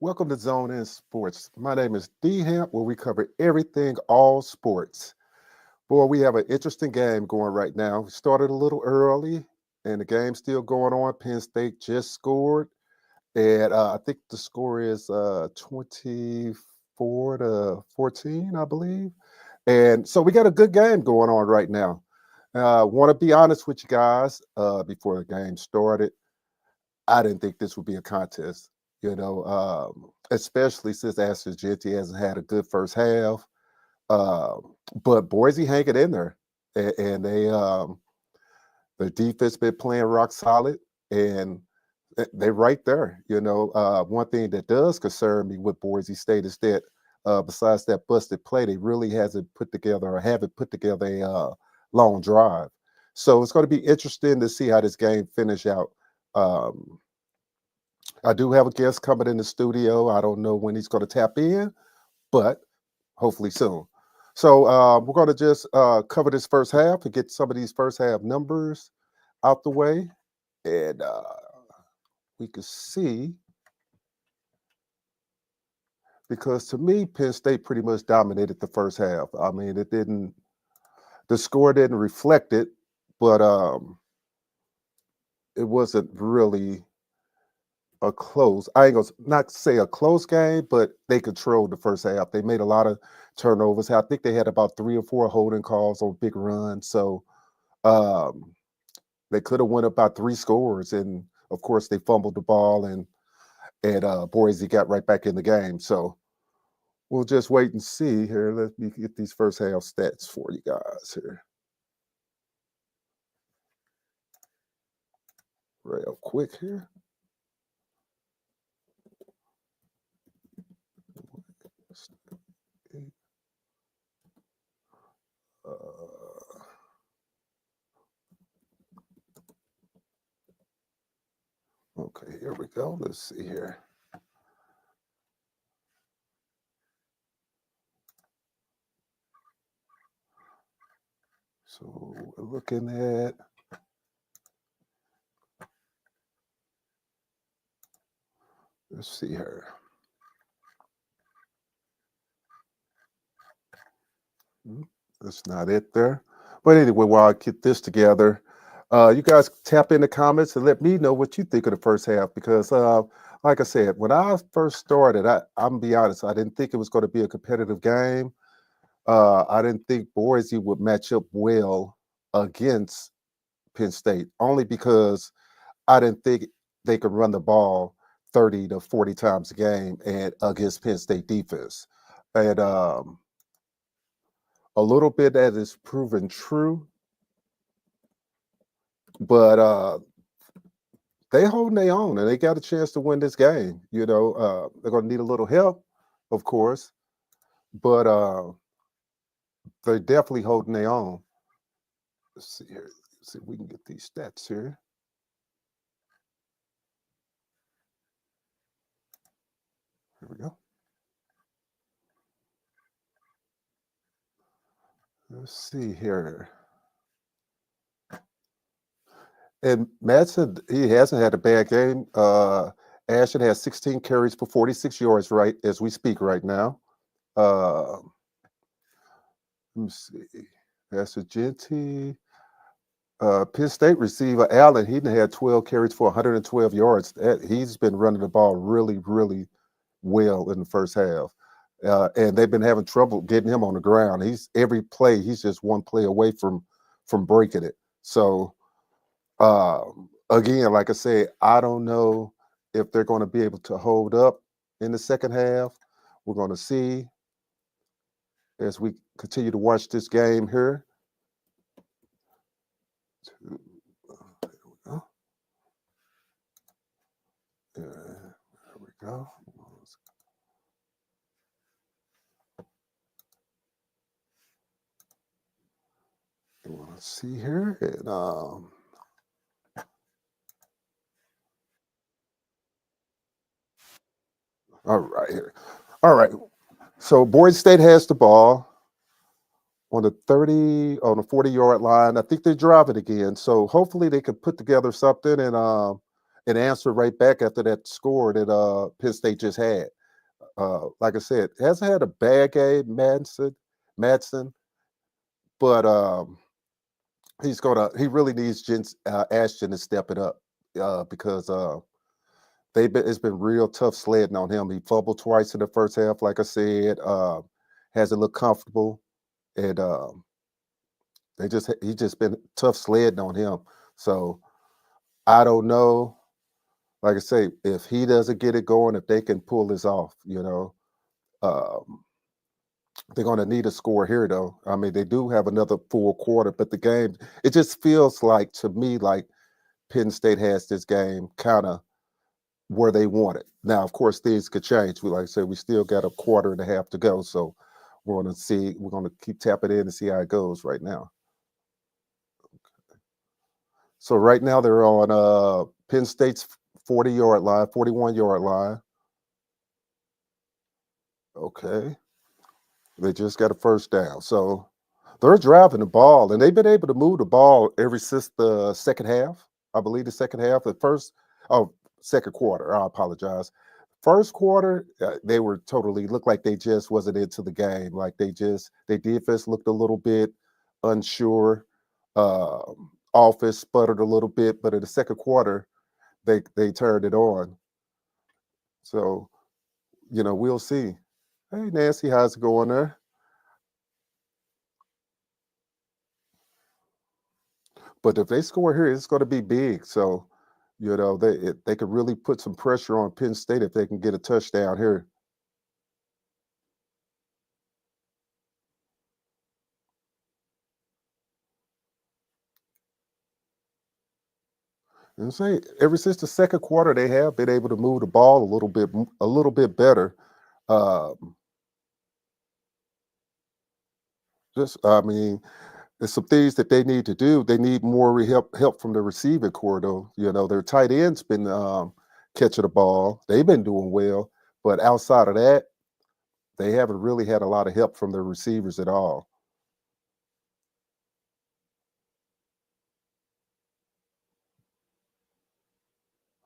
Welcome to Zone In Sports. My name is D Hamp, where we cover everything, all sports. Boy, we have an interesting game going right now. We started a little early, and the game's still going on. Penn State just scored, and I think the score is 24 to 14, I believe. And so we got a good game going on right now. Want to be honest with you guys before the game started. I didn't think this would be a contest, especially since Aston Genti hasn't had a good first half. But Boise hanging in there, and their defense been playing rock solid, and they're right there. One thing that does concern me with Boise State is that besides that busted play, they really hasn't put together or haven't put together a long drive. So it's going to be interesting to see how this game finish out. Um, I do have a guest coming in the studio. I don't know when he's going to tap in, but hopefully soon. So we're going to just cover this first half and get some of these first half numbers out the way. And we can see, because to me, Penn State pretty much dominated the first half. I mean, the score didn't reflect it, but it wasn't really a close. I ain't gonna not say a close game, but they controlled the first half. They made a lot of turnovers. I think they had about 3 or 4 holding calls on big runs. So um, they could have won about 3 scores, and of course they fumbled the ball, and Boise got right back in the game. So we'll just wait and see here. Let me get these first half stats for you guys here, real quick here. Uh, okay, here we go. Let's see here. So we're looking at, let's see here. That's not it there. But anyway, while I get this together, you guys tap in the comments and let me know what you think of the first half. Because, like I said, when I first started, I'm gonna be honest, I didn't think it was going to be a competitive game. I didn't think Boise would match up well against Penn State, only because I didn't think they could run the ball 30 to 40 times a game and against Penn State defense. And a little bit that is proven true, but they holding their own and they got a chance to win this game. They're going to need a little help, of course, but they're definitely holding their own. Let's see here. Let's see if we can get these stats here. Here we go. Let's see here. And Madsen, he hasn't had a bad game. Ashton has 16 carries for 46 yards right as we speak right now. Uh, let me see. That's a Genty. Penn State receiver Allen, he had 12 carries for 112 yards. He's been running the ball really, really well in the first half. And they've been having trouble getting him on the ground. He's every play, he's just one play away from breaking it. So again, like I said, I don't know if they're going to be able to hold up in the second half. We're going to see as we continue to watch this game here. There we go. There we go. You want to see here, and all right here. All right. So Boise State has the ball on the 30, on the 40-yard line. I think they drive it again. So hopefully they can put together something. and answered right back after that score that Penn State just had. Like I said, hasn't had a bad game, Madsen, but he really needs Ashton to step it up because it's been real tough sledding on him. He fumbled twice in the first half, like I said. Hasn't looked comfortable, and he just been tough sledding on him. So I don't know. Like I say, if he doesn't get it going, if they can pull this off, um, they're going to need a score here, though. I mean, they do have another full quarter, but the game, it just feels like to me like Penn State has this game kind of where they want it. Now, of course, things could change. Like I said, we still got a quarter and a half to go, so we're going to see. We're going to keep tapping in and see how it goes right now. So right now they're on Penn State's 40-yard line, 41-yard line. Okay. They just got a first down. So they're driving the ball, and they've been able to move the ball ever since the second half. I believe the second half, second quarter. I apologize. First quarter, they were totally looked like they just wasn't into the game. Like their defense looked a little bit unsure. Offense sputtered a little bit, but in the second quarter, they turned it on. So we'll see. Hey Nancy, how's it going there? But if they score here, it's going to be big. So, they could really put some pressure on Penn State if they can get a touchdown here. And say ever since the second quarter, they have been able to move the ball a little bit better. Um, I mean, there's some things that they need to do. They need more help from the receiving corps, though. Their tight end's been catching the ball. They've been doing well, but outside of that, they haven't really had a lot of help from the receivers at all.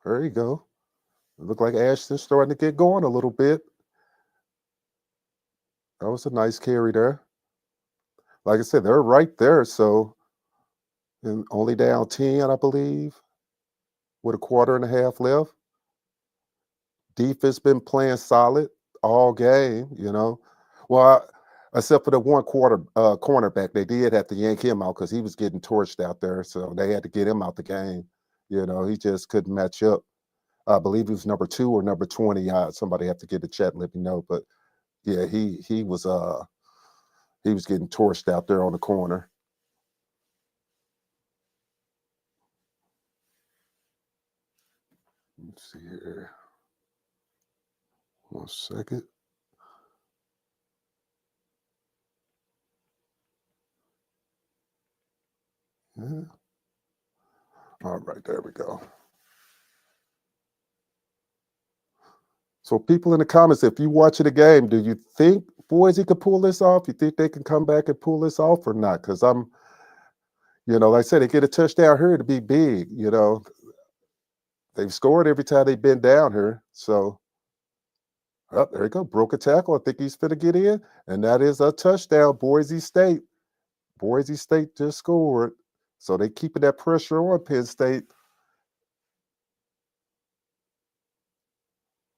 There you go. It looked like Ashton's starting to get going a little bit. That was a nice carry there. Like I said, they're right there. So, and only down 10, I believe, with a quarter and a half left. Defense been playing solid all game. Well, except for the one quarter cornerback, they did have to yank him out because he was getting torched out there. So they had to get him out the game. He just couldn't match up. I believe he was number 2 or number 20. Somebody have to get the chat and let me know. But yeah, he was getting torched out there on the corner. Let's see here. 1 second. Yeah. All right, there we go. So people in the comments, if you watching the game, do you think Boise could pull this off? You think they can come back and pull this off or not? Because like I said, they get a touchdown here to be big. They've scored every time they've been down here. So, there you go. Broke a tackle. I think he's going to get in. And that is a touchdown, Boise State. Boise State just scored. So they keeping that pressure on Penn State.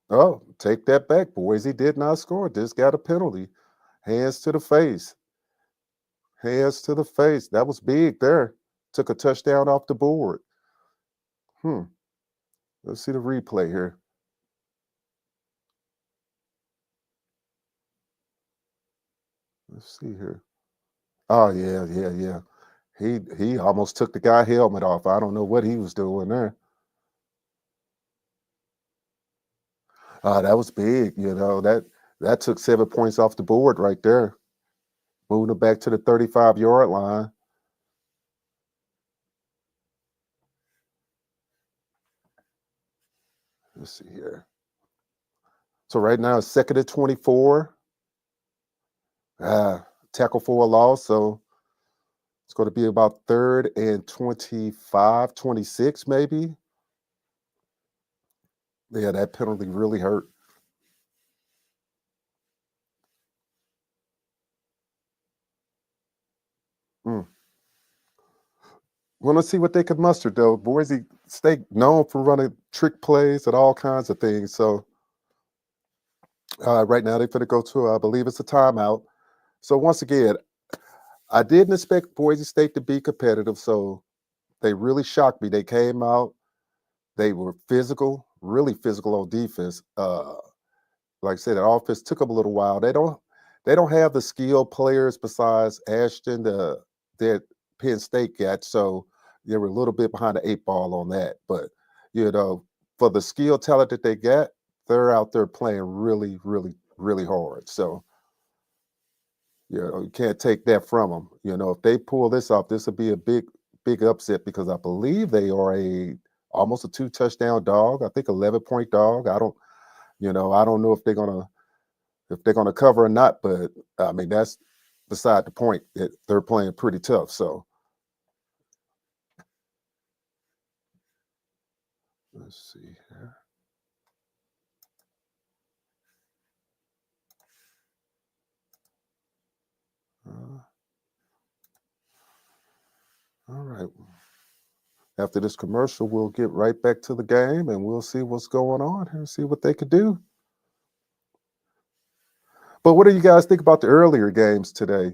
Oh, take that back. Boise did not score. Just got a penalty. Hands to the face. Hands to the face. That was big there. Took a touchdown off the board. Let's see the replay here. Let's see here. Oh yeah, yeah, yeah. He almost took the guy helmet off. I don't know what he was doing there. That was big. That took 7 points off the board right there. Moving it back to the 35-yard line. Let's see here. So right now it's 2nd and 24. Tackle for a loss. So it's going to be about 3rd and 25, 26 maybe. Yeah, that penalty really hurt. Mm. Want to see what they could muster, though. Boise State known for running trick plays and all kinds of things. So right now they're going to go to, I believe it's a timeout. So once again, I didn't expect Boise State to be competitive. So they really shocked me. They came out, they were physical, really physical on defense. Like I said, the offense took them a little while. They don't have the skilled players besides Ashton that Penn State got. So they were a little bit behind the eight ball on that. But you know, for the skill talent that they got, they're out there playing really, really, really hard. So you can't take that from them. If they pull this off, this will be a big, big upset because I believe they are almost a 2 touchdown dog. I think 11-point dog. I don't know if they're gonna cover or not, but I mean that's beside the point. They're playing pretty tough. So let's see here. Uh, all right. After this commercial, we'll get right back to the game and we'll see what's going on here, see what they could do. But what do you guys think about the earlier games today?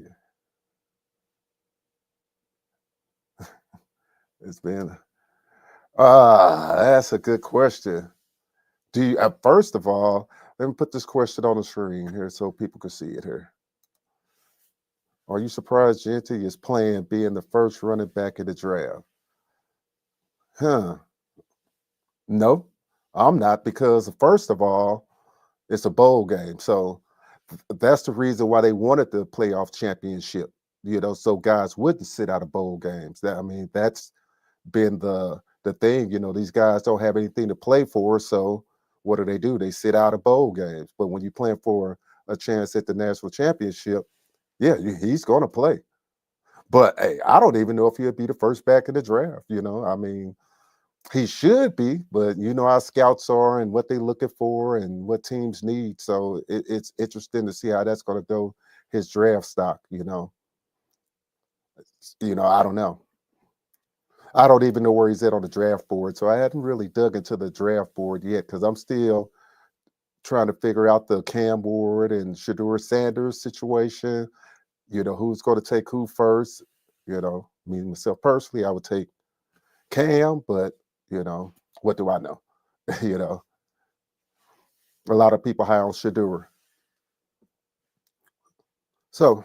It's been that's a good question. Do you first of all, let me put this question on the screen here so people can see it here. Are you surprised Genty is playing being the first running back in the draft? Huh. No, I'm not because first of all, it's a bowl game. So that's the reason why they wanted the playoff championship, so guys wouldn't sit out of bowl games. That's been the thing. These guys don't have anything to play for. So what do? They sit out of bowl games. But when you're playing for a chance at the national championship, yeah, he's gonna play. But hey, I don't even know if he'll be the first back in the draft. He should be, but you know how scouts are and what they're looking for and what teams need. So it's interesting to see how that's going to go. His draft stock, I don't know. I don't even know where he's at on the draft board. So I hadn't really dug into the draft board yet because I'm still trying to figure out the Cam Ward and Shador Sanders situation. Who's going to take who first. Me myself personally, I would take Cam, but what do I know? you know, a lot of people high on Shador. So,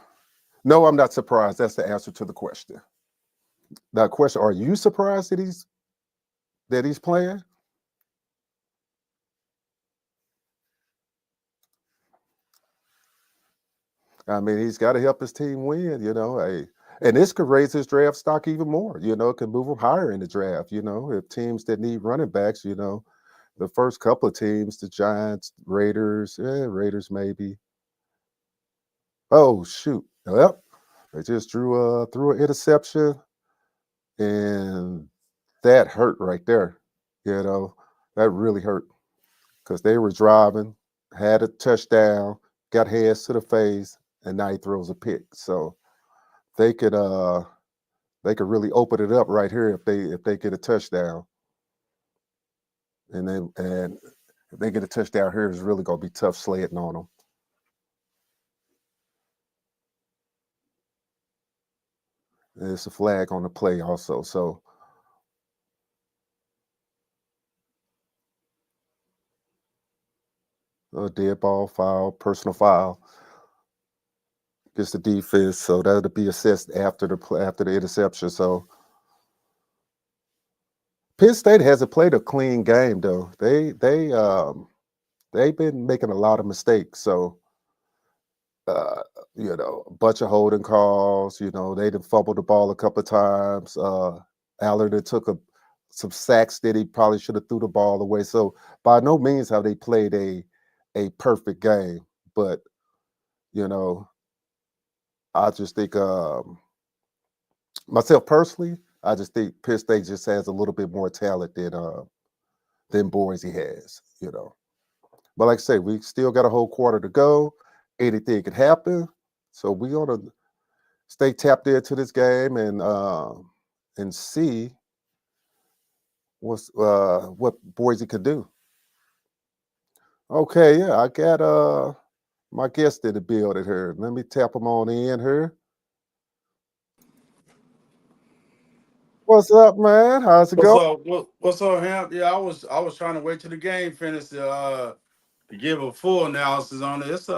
no, I'm not surprised. That's the answer to the question. The question: are you surprised that he's playing? I mean, he's got to help his team win. And this could raise his draft stock even more. It could move him higher in the draft. If teams that need running backs, the first couple of teams, the Giants, Raiders, Raiders maybe. Oh shoot! Well, they just threw an interception, and that hurt right there. That really hurt because they were driving, had a touchdown, got hands to the face, and now he throws a pick. So they could uh they could really open it up right here if they get a touchdown, and if they get a touchdown here, it's really gonna be tough sledding on them. And it's a flag on the play also. So a dead ball foul, personal foul against the defense. So that'll be assessed after the interception. So Penn State hasn't played a clean game though. They've been making a lot of mistakes. So uh, a bunch of holding calls. They done fumbled the ball a couple of times. Allard took some sacks that he probably should have threw the ball away. So by no means have they played a perfect game. But you know, I just think myself personally, I just think Penn State just has a little bit more talent than Boise has, you know. But like I say, we still got a whole quarter to go. Anything could happen. So we gotta stay tapped into this game and see what Boise could do. Okay, yeah, I got my guest in the building here. Let me tap him on in here. What's up, man? How's it What's going? up? What's up, Hamp? Yeah, I was trying to wait till the game finished to give a full analysis on it. It's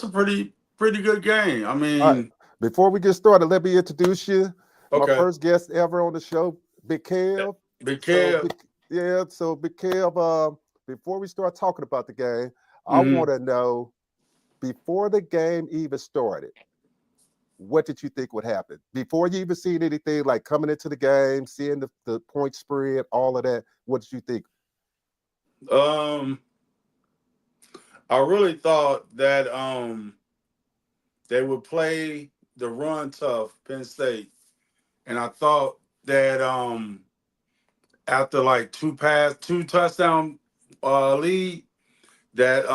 a pretty good game. I All right. mean, Before we get started, let me introduce you. My okay, first guest ever on the show, Big Kev. Big So Kev. big, yeah. So Big Kev. Before we start talking about the game, I want Hmm. to know before the game even started, what did you think would happen before you even seen anything like coming into the game, seeing the point spread, all of that? What did you think? Um, I really thought that they would play the run tough, Penn State, and I thought that after like two touchdown lead, that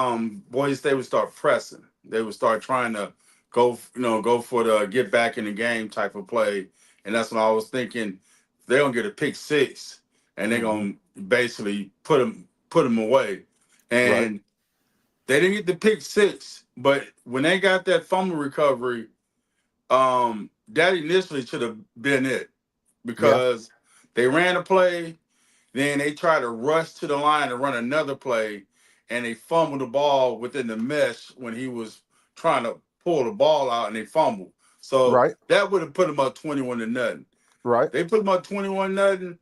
Boise State would start pressing. They would start trying to go for the get back in the game type of play. And that's when I was thinking they're gonna get a pick six and they're Hmm. gonna basically put them away. Right, And they didn't get the pick six, but when they got that fumble recovery, that initially should have been it yeah, because they ran a play, then they tried to rush to the line and run another play, and they fumbled the ball within the mesh when he was trying to pull the ball out, and they fumbled. So right, that would have put them up 21-0. right. They put them up 21-0.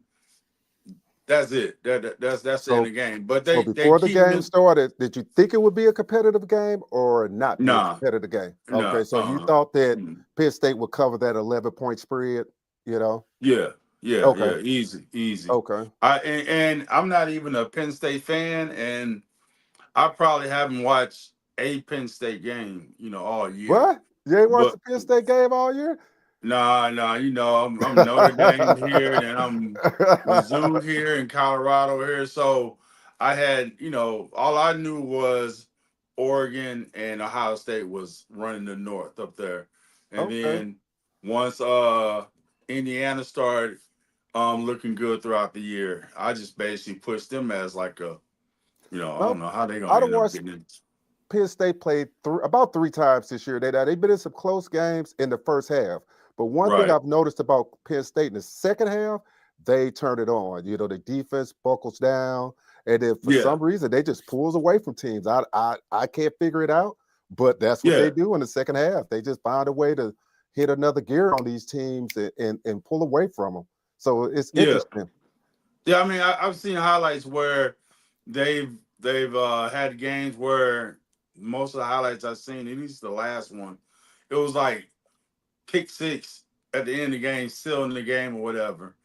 That's it. That's the end So of the game. But so they before the keep game this. started, did you think it would be a competitive game or not be a Nah, competitive game? Okay, nah, so you thought that mm. Penn State would cover that 11-point spread, you know? Yeah, yeah, Okay, yeah. Easy, easy. okay. And I'm not even a Penn State fan, and I probably haven't watched a Penn State game, all year. What? You ain't watched But the Penn State game all year? nah, I'm Notre Dame here, and I'm Mizzou here, and Colorado here. So I had, all I knew was Oregon and Ohio State was running the North up there, and Okay. then once Indiana started looking good throughout the year, I just basically pushed them as like I don't Well, know how they're gonna I'd have end up watched getting it. Penn State played about three times this year. They've been in some close games in the first half. But one thing Right. I've noticed about Penn State in the second half, they turn it on. You know, the defense buckles down, and then for Yeah. some reason they just pulls away from teams. I can't figure it out, but that's what they Yeah. do in the second half. They just find a way to hit another gear on these teams and pull away from them. So it's Yeah. interesting. Yeah, I mean, I've seen highlights where they've had games where most of the highlights I've seen, at least the last one, it was like pick six at the end of the game, still in the game or whatever.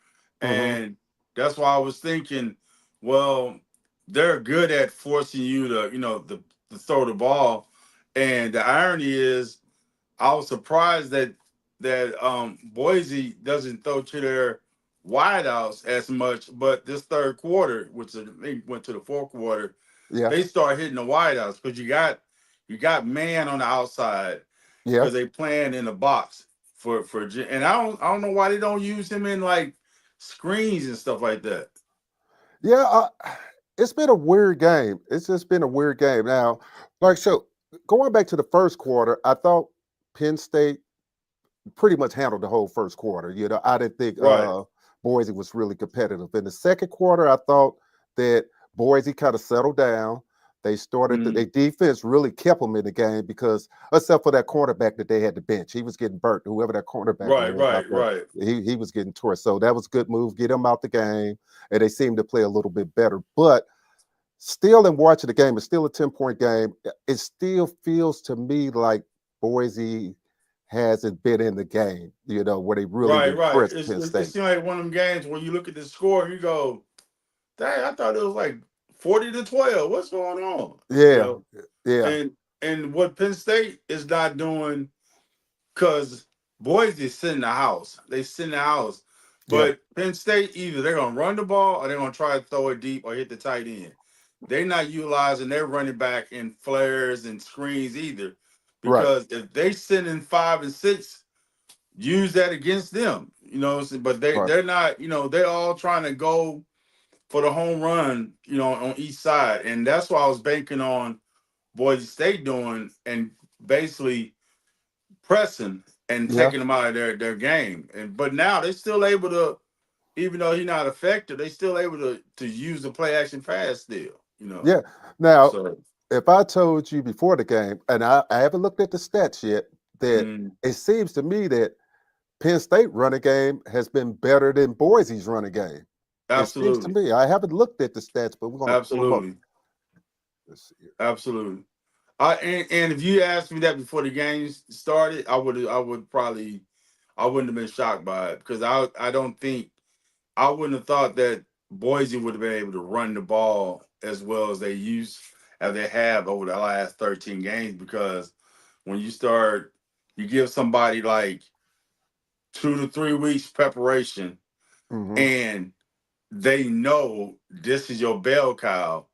Hmm. And that's why I was thinking, well, they're good at forcing you to, to throw the ball. And the irony is I was surprised that Boise doesn't throw to their wideouts as much, but this third quarter, which I think went to the fourth quarter, Yeah, they start hitting the wideouts because you got man on the outside yeah. because they playing in the box and I don't know why they don't use him in like screens and stuff like that. Yeah, it's been a weird game. It's just been a weird game. Now, like so, going back to the first quarter, I thought Penn State pretty much handled the whole first quarter. You know, I didn't think Right. Boise was really competitive. In the second quarter, I thought that Boise kind of settled down. They started Mhm. their defense really kept them in the game because except for that cornerback that they had to bench, he was getting burnt. Whoever that cornerback Right, was out right, there, right. he was getting torched. So that was a good move, get him out the game, and they seemed to play a little bit better. But still, in watching the game, it's still a 10-point game. It still feels to me like Boise hasn't been in the game, you know, where they really Right, didn't right. press It's, Penn it, it State. seems like one of them games where you look at the score and you go, dang, I thought it was like 40-12. What's going on? You Yeah, know, yeah, and what Penn State is not doing, because boys they sit in the house. They sit in the house. Yeah. But Penn State, either they're gonna run the ball or they're gonna try to throw it deep or hit the tight end. They're not utilizing their running back in flares and screens either. Right. Because if they send in 5 and 6, use that against them. But Right. they're not, they're all trying to go for the home run, on each side. And that's what I was banking on Boise State doing and basically pressing and Yeah. taking them out of their game. But now they're still able to, even though he's not effective, they still able to use the play action pass still. Yeah. Now, So if I told you before the game, and I haven't looked at the stats yet, that mm, it seems to me that Penn State running game has been better than Boise's running game. It seems to absolutely. me. I haven't looked at the stats, but we're gonna pull them up. Absolutely. Let's see here. Absolutely. And if you asked me that before the game started, I wouldn't have been shocked by it because I don't think I wouldn't have thought that Boise would have been able to run the ball as well as they have over the last 13 games because when you give somebody like 2 to 3 weeks preparation Mm-hmm. and they know this is your bell cow.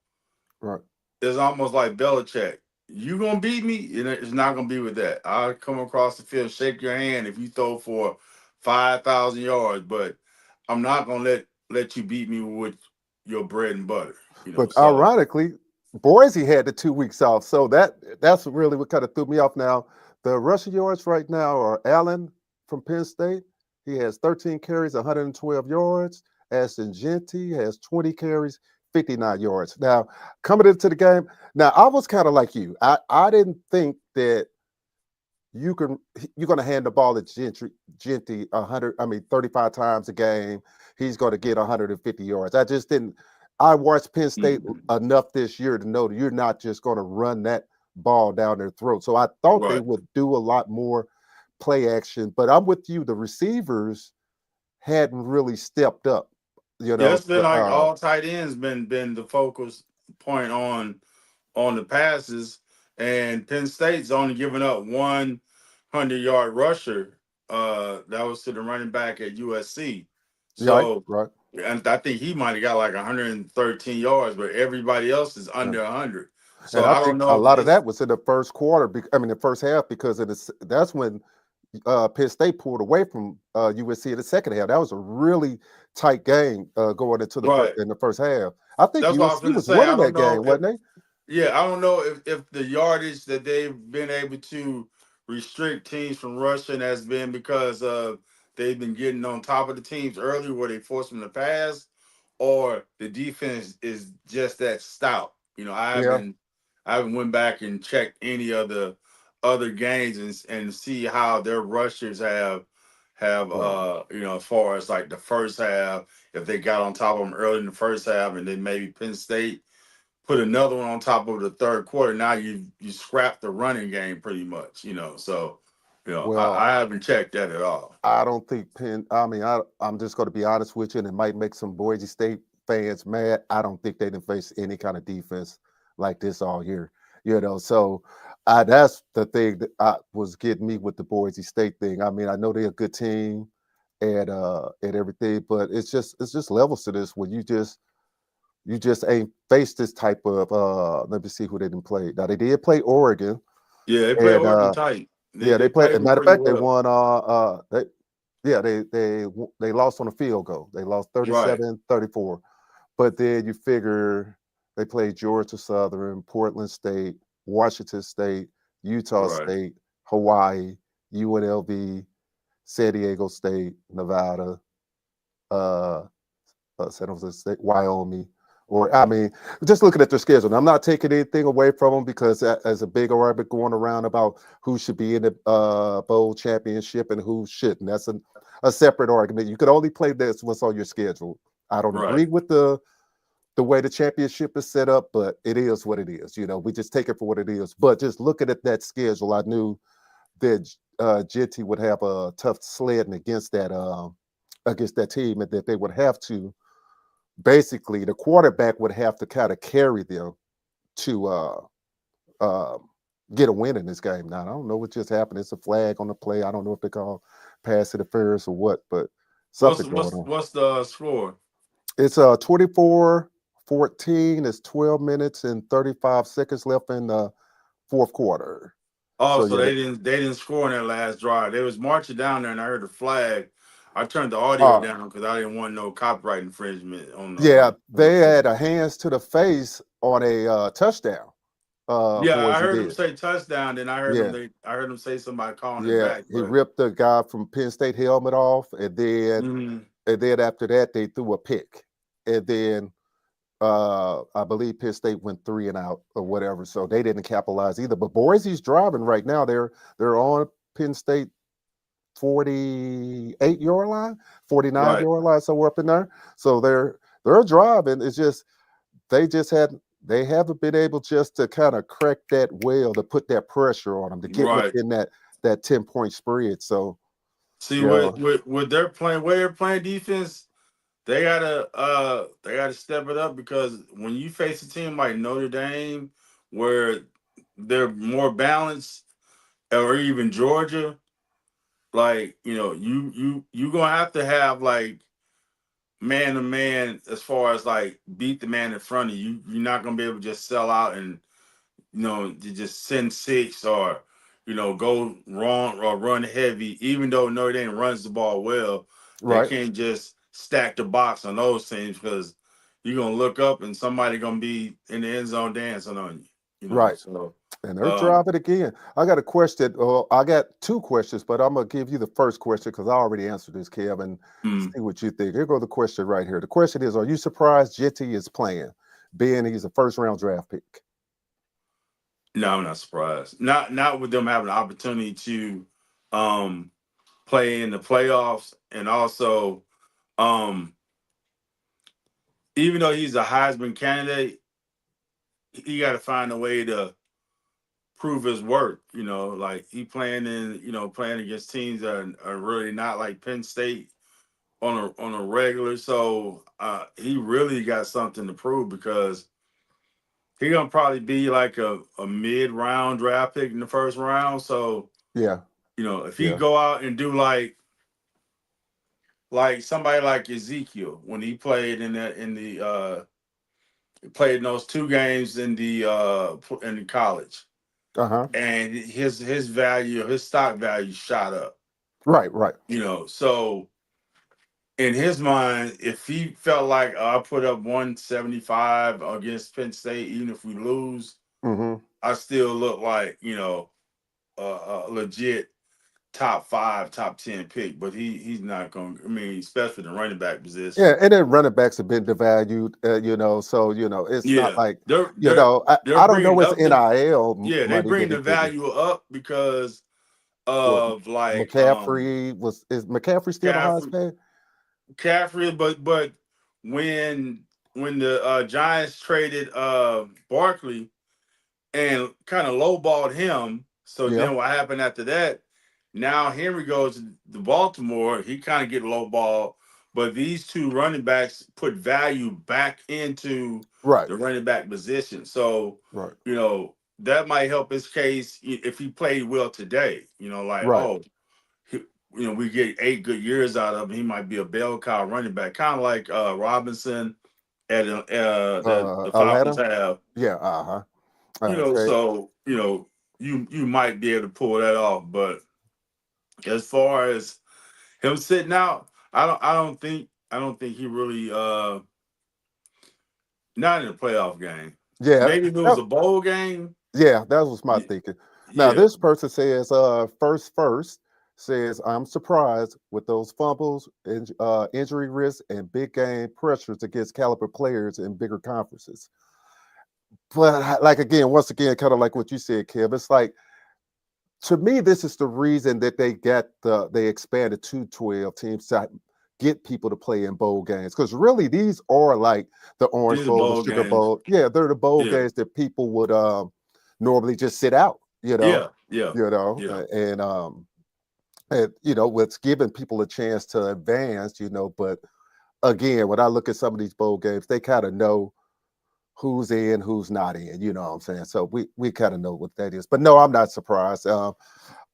Right. It's almost like Belichick. You gonna beat me? It's not gonna be with that. I'll come across the field, shake your hand if you throw for 5,000 yards, but I'm not gonna let you beat me with your bread and butter. But So ironically, Boise had the 2 weeks off, so that's really what kind of threw me off. Now, the rushing yards right now are Allen from Penn State. He has 13 carries, 112 yards. Ashton Genty has 20 carries, 59 yards. Now, coming into the game, now I was kind of like you. I didn't think that you're going to hand the ball to Genty 100, 35 times a game. He's going to get 150 yards. I just didn't. I watched Penn State mhm. enough this year to know that you're not just going to run that ball down their throat. So I thought they Right. would do a lot more play action. But I'm with you. The receivers hadn't really stepped up. You Yeah, know. it's been like all tight ends been the focus point on the passes, and Penn State's only given up 100-yard rusher. That was to the running back at USC. Right. So, Right. and I think he might have got like 113 yards, but everybody else is Yeah. under 100. So And I I don't think a know if lot of it's that was in the first quarter. The first half, because that's when Penn State pulled away from USC in the second half. That was a really tight game going into right. in the first half. I think That's what I was USC going to was say. I winning don't that know game, if wasn't they? Yeah, I don't know if the yardage that they've been able to restrict teams from rushing has been because they've been getting on top of the teams early where they force them to pass, or the defense is just that stout. Yeah. I haven't went back and checked any of the other games and see how their rushers have Right. as far as like the first half, if they got on top of them early in the first half and then maybe Penn State put another one on top of the third quarter. Now you scrap the running game pretty much. So Well, I haven't checked that at all. I don't think Penn. I'm just going to be honest with you, and it might make some Boise State fans mad. I don't think they didn't face any kind of defense like this all year. So that's the thing that was getting me with the Boise State thing. I know they're a good team and everything, but it's just levels to this where you just ain't faced this type of. Let me see who they didn't play. Now they did play Oregon, Yeah, they play and Oregon tight. They yeah, they they played. played As a them matter of pretty fact, they well. won. Yeah, they lost on a field goal. They lost Right, 37-34. But then you figure they played Georgia Southern, Portland State, Washington State, Utah right, State, Hawaii, UNLV, San Diego State, Nevada, uh, San Jose State, Wyoming. Just looking at their schedule. And I'm not taking anything away from them because as a big argument going around about who should be in the bowl championship and who shouldn't. That's a separate argument. You could only play this what's on your schedule. I don't right. agree with the way the championship is set up, but it is what it is. We just take it for what it is. But just looking at that schedule, I knew that Jitty would have a tough sledding against that team, and that they would have to basically the quarterback would have to kind of carry them to uh, get a win in this game. Now I don't know what just happened. It's a flag on the play. I don't know if they call pass interference or what, but Something going on. What's the score? It's 24-14. It's 12 minutes and 35 seconds left in the fourth quarter. Oh, So so yeah, they didn't score in that last drive. They was marching down there, and I heard the flag. I turned the audio down because I didn't want no copyright infringement yeah, on the they play. had a hands to the face on a touchdown. Yeah, I Boise heard him did. say touchdown. Then Yeah, I heard him say somebody calling it yeah. back. He But ripped the guy from Penn State helmet off, mhm, and then after that they threw a pick, and then I believe Penn State went 3-and-out or whatever, so they didn't capitalize either. But Boise's driving right now. They're on Penn State 48-yard line, 49 right, yard line, somewhere up in there. So they're driving. It's just they haven't been able just to kind of crack that well to put that pressure on them to get right. within that 10-point spread. So See, you know, with their playing, where they're playing defense, they gotta step it up because when you face a team like Notre Dame, where they're more balanced, or even Georgia, like you gonna have to have like man to man as far as like beat the man in front of you. You're not gonna be able to just sell out and to just send six or go wrong or run heavy. Even though Notre Dame runs the ball well, they right, can't just stack the box on those teams because you're gonna look up and somebody gonna be in the end zone dancing on you. right. So And they're um, driving again. I got a question. Well, I got two questions, but I'm gonna give you the first question because I already answered this, Kevin. mm, See what you think. Here go the question right here. The question is: Are you surprised Jitty is playing, being he's a first round draft pick? no, I'm not surprised. Not with them having the opportunity to um, play in the playoffs, and also um, even though he's a Heisman candidate, he got to find a way to prove his worth. Like he playing against teams that are really not like Penn State on a regular. So he really got something to prove because he gonna probably be like a mid round draft pick in the first round. So Yeah, if he yeah, go out and do like somebody like Ezekiel when he played played in those two games in the college, uh-huh. and his stock value shot up. Right, right. So in his mind, if he felt like I put up 175 against Penn State, even if we lose, Mm-hmm. I still look like a legit top 5, top 10 pick. But he's not going. I mean, especially the running back Yeah, position. and then running backs have been devalued, so it's not Yeah, like they're they're they're I don't know bringing what's up the NIL yeah they money bring that the he getting. value up because What of like Is McCaffrey still the highest Caffrey, paid? Caffrey, but when when the Giants traded Barkley and kind of lowballed him, so Yeah, then what happened after that? Now Henry goes to Baltimore. He kind of get lowballed, but these two running backs put value back into right, the running back position. So right, that might help his case if he played well today. Like right. oh we get 8 good years out of him. He might be a bell cow running back, kind of like Robinson at the Falcons Atlanta. have. Yeah, okay. So you might be able to pull that off. But as far as him sitting out, I don't think he really not in a playoff game. Yeah, Maybe if it was that, a bowl game. yeah, that was my y- thinking. Now Yeah, this person says, first says, I'm surprised with those fumbles, injury risks, and big game pressures against caliber players in bigger conferences. But like again, once again, kind of like what you said, Kev, it's like to me, this is the reason that they expanded to 12 teams to get people to play in bowl games. Because really, these are like the Orange these are Bowl, the bowl Sugar games. Bowl. Yeah, they're the bowl Yeah, games that people would normally just sit out, yeah, yeah, yeah. and what's giving people a chance to advance, but again, when I look at some of these bowl games, they kind of know who's in, who's not in, you know what I'm saying? So we kind of know what that is. But no, I'm not surprised.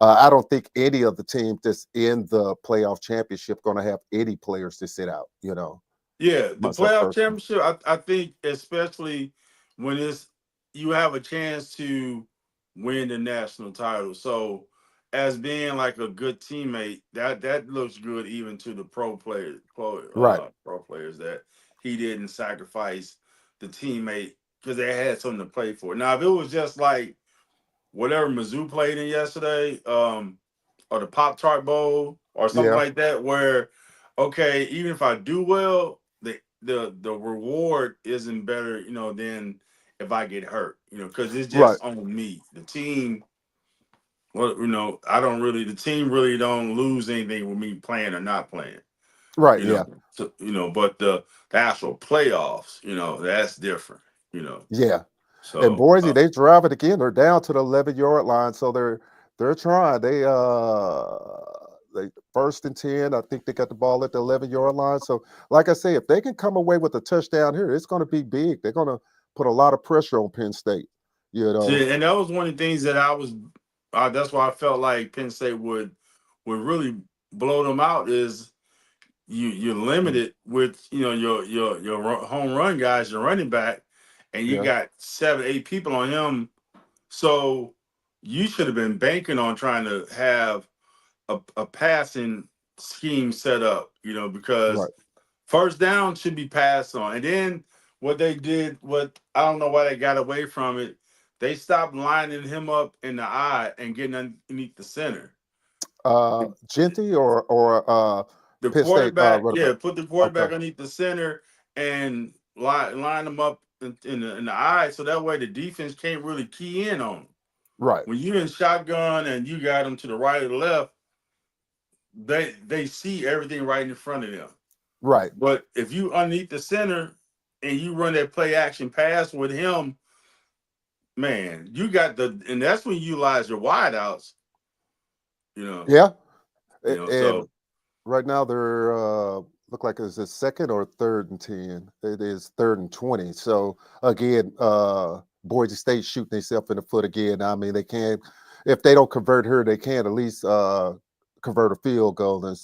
I don't think any of the teams that's in the playoff championship going to have any players to sit out. Yeah, the Myself playoff personally. championship, I think, especially when it's you have a chance to win the national title. So, as being like a good teammate, that looks good even to the Right. pro players that he didn't sacrifice the teammate because they had something to play for. Now, if it was just like whatever Mizzou played in yesterday, or the Pop Tart Bowl or something Yeah. like that, where okay, even if I do well, the reward isn't better, than if I get hurt, because it's Right. just on me. The team, well, I don't really, the team really don't lose anything with me playing or not playing, Right. Yeah. so, but the actual playoffs, that's different, Yeah. And so Boise, they drive it again. They're down to the 11-yard line, so they're trying. They first and 10. I think they got the ball at the 11-yard line. So, like I say, if they can come away with a touchdown here, it's going to be big. They're going to put a lot of pressure on Penn State. You know. see, and that was one of the things that that's why I felt like Penn State would really blow them out is you're Mm, limited with your home run guys, your running back, and you yeah. got 7 8 people on him. So you should have been banking on trying to have a passing scheme set up, because Right. first down should be passed on. And then what they did, what I don't know why they got away from it, they stopped lining him up in the eye and getting underneath the center. Genty or The Penn State quarterback, running back. yeah, put the Okay. quarterback underneath the center and line them up in the eye, so that way the defense can't really key in on them. Right. When you're in shotgun and you got them to the right or the left, they see everything right in front of them. Right. But if you underneath the center and you run that play action pass with him, man, and that's when you utilize your wideouts, you know, Yeah. And so right now they're look like it's a second or third and 10. It is third and 20. So again, Boise State shooting themselves in the foot again. I mean, they can if they don't convert her, they can at least convert a field goal.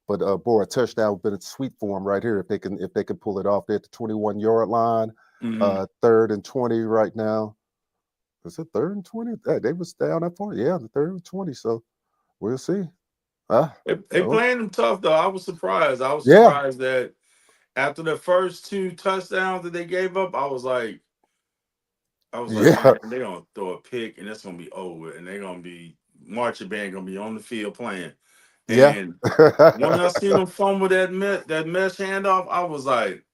But boy, a touchdown would have been sweet for them right here if they can pull it off. They're at the 21-yard line, mhm. third and 20 right now. Is it third and 20? They was down that far. Yeah, the third and 20. So we'll see. Ah, They oh, playing them tough though. I was surprised. I was yeah, surprised that after the first 2 touchdowns that they gave up, I was like, yeah, man, they're gonna throw a pick and that's gonna be over, and they're gonna be marching band gonna be on the field playing. yeah. And when I seen them fumble that mesh handoff, I was like,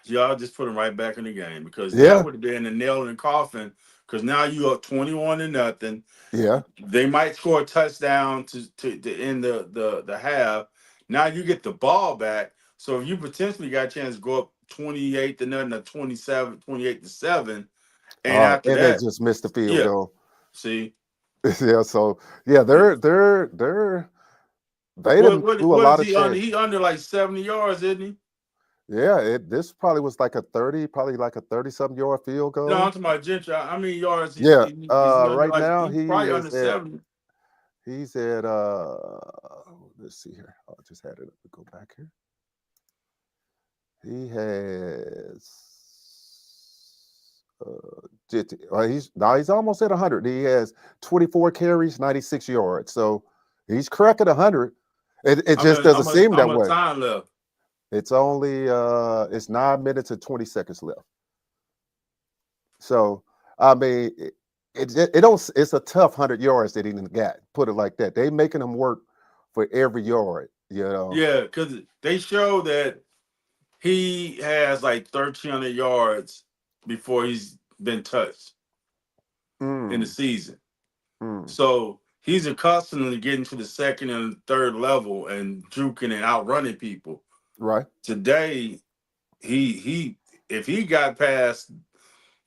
y'all just put him right back in the game because that Yeah, would have been a nail in the coffin. Because now you are 21-0. yeah. They might score a touchdown to end the half. Now you get the ball back. So if you potentially got a chance to go up 28-0 or 28-7. And after And they that, just missed the field yeah, goal. see. Yeah, so yeah, they What didn't what do a what is lot of he under? change. He under like 70 yards, isn't he? Yeah, this probably was like a 30, probably like a 30-something yard field No, I'm goal. talking about Gentry. How many yards Yeah, is he under? right Like now he probably under 70. he's at let's see here. I just had it up to go back here. He has he's almost at 100. He has 24 carries, 96 yards. So he's cracking 100. It just doesn't seem How that much way. time left? It's only it's 9 minutes and 20 seconds left. So I mean, it don't. It's a tough 100 yards that he didn't got. Put it like that. They making him work for every yard. You know. Yeah, because they show that he has like 1,300 yards before he's been touched in the Mm, season. mm, So he's accustomed to getting to the second and third level and juking and outrunning people. right. Today, he if he got past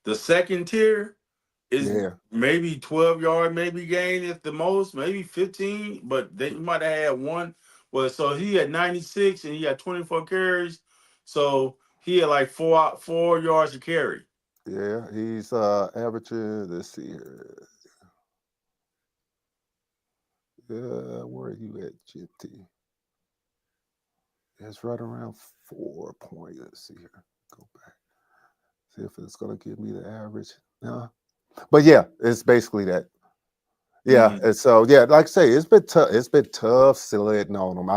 the second tier, is Yeah. maybe 12 yard, maybe gain at the most, maybe 15, but they might have had one. Well, so he had 96 and he had 24 carries. So he had like 4 yards to carry. Yeah. He's averaging. Let's see here. Where are you at, GT? It's right around 4 point. Let's see here. Go back. See if it's gonna give me the average. No. But yeah, it's basically that. Yeah. Mm, And so yeah, like I say, it's been tough. It's been tough sledding on him.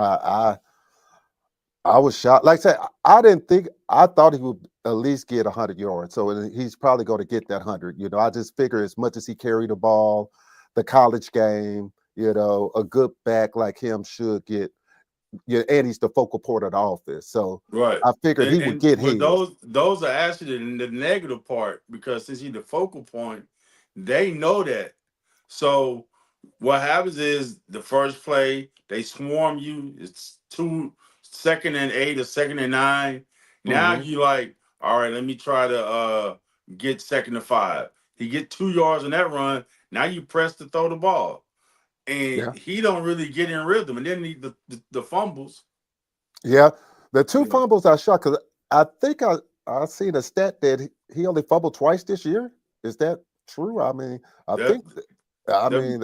I was shocked. Like I said, I didn't think I thought he would at least get 100 yards. So he's probably going to get that 100. I just figure as much as he carried the ball, the college game, a good back like him should get. Yeah, and he's the focal point of the offense. So right. I figured he would And get but his. those are actually the negative part because since he's the focal point, they know that. So what happens is the first play they swarm you. It's 2nd and 8 or 2nd and 9. Now Hmm. you like, all right, let me try to get 2nd and 5. He get 2 yards on that run. Now you press to throw the ball, and Yeah, he don't really get in rhythm, and then the fumbles. yeah. The two You know, fumbles I shot because I think I seen a stat that he only fumbled twice this year. Is that true? I mean, I that think. I that mean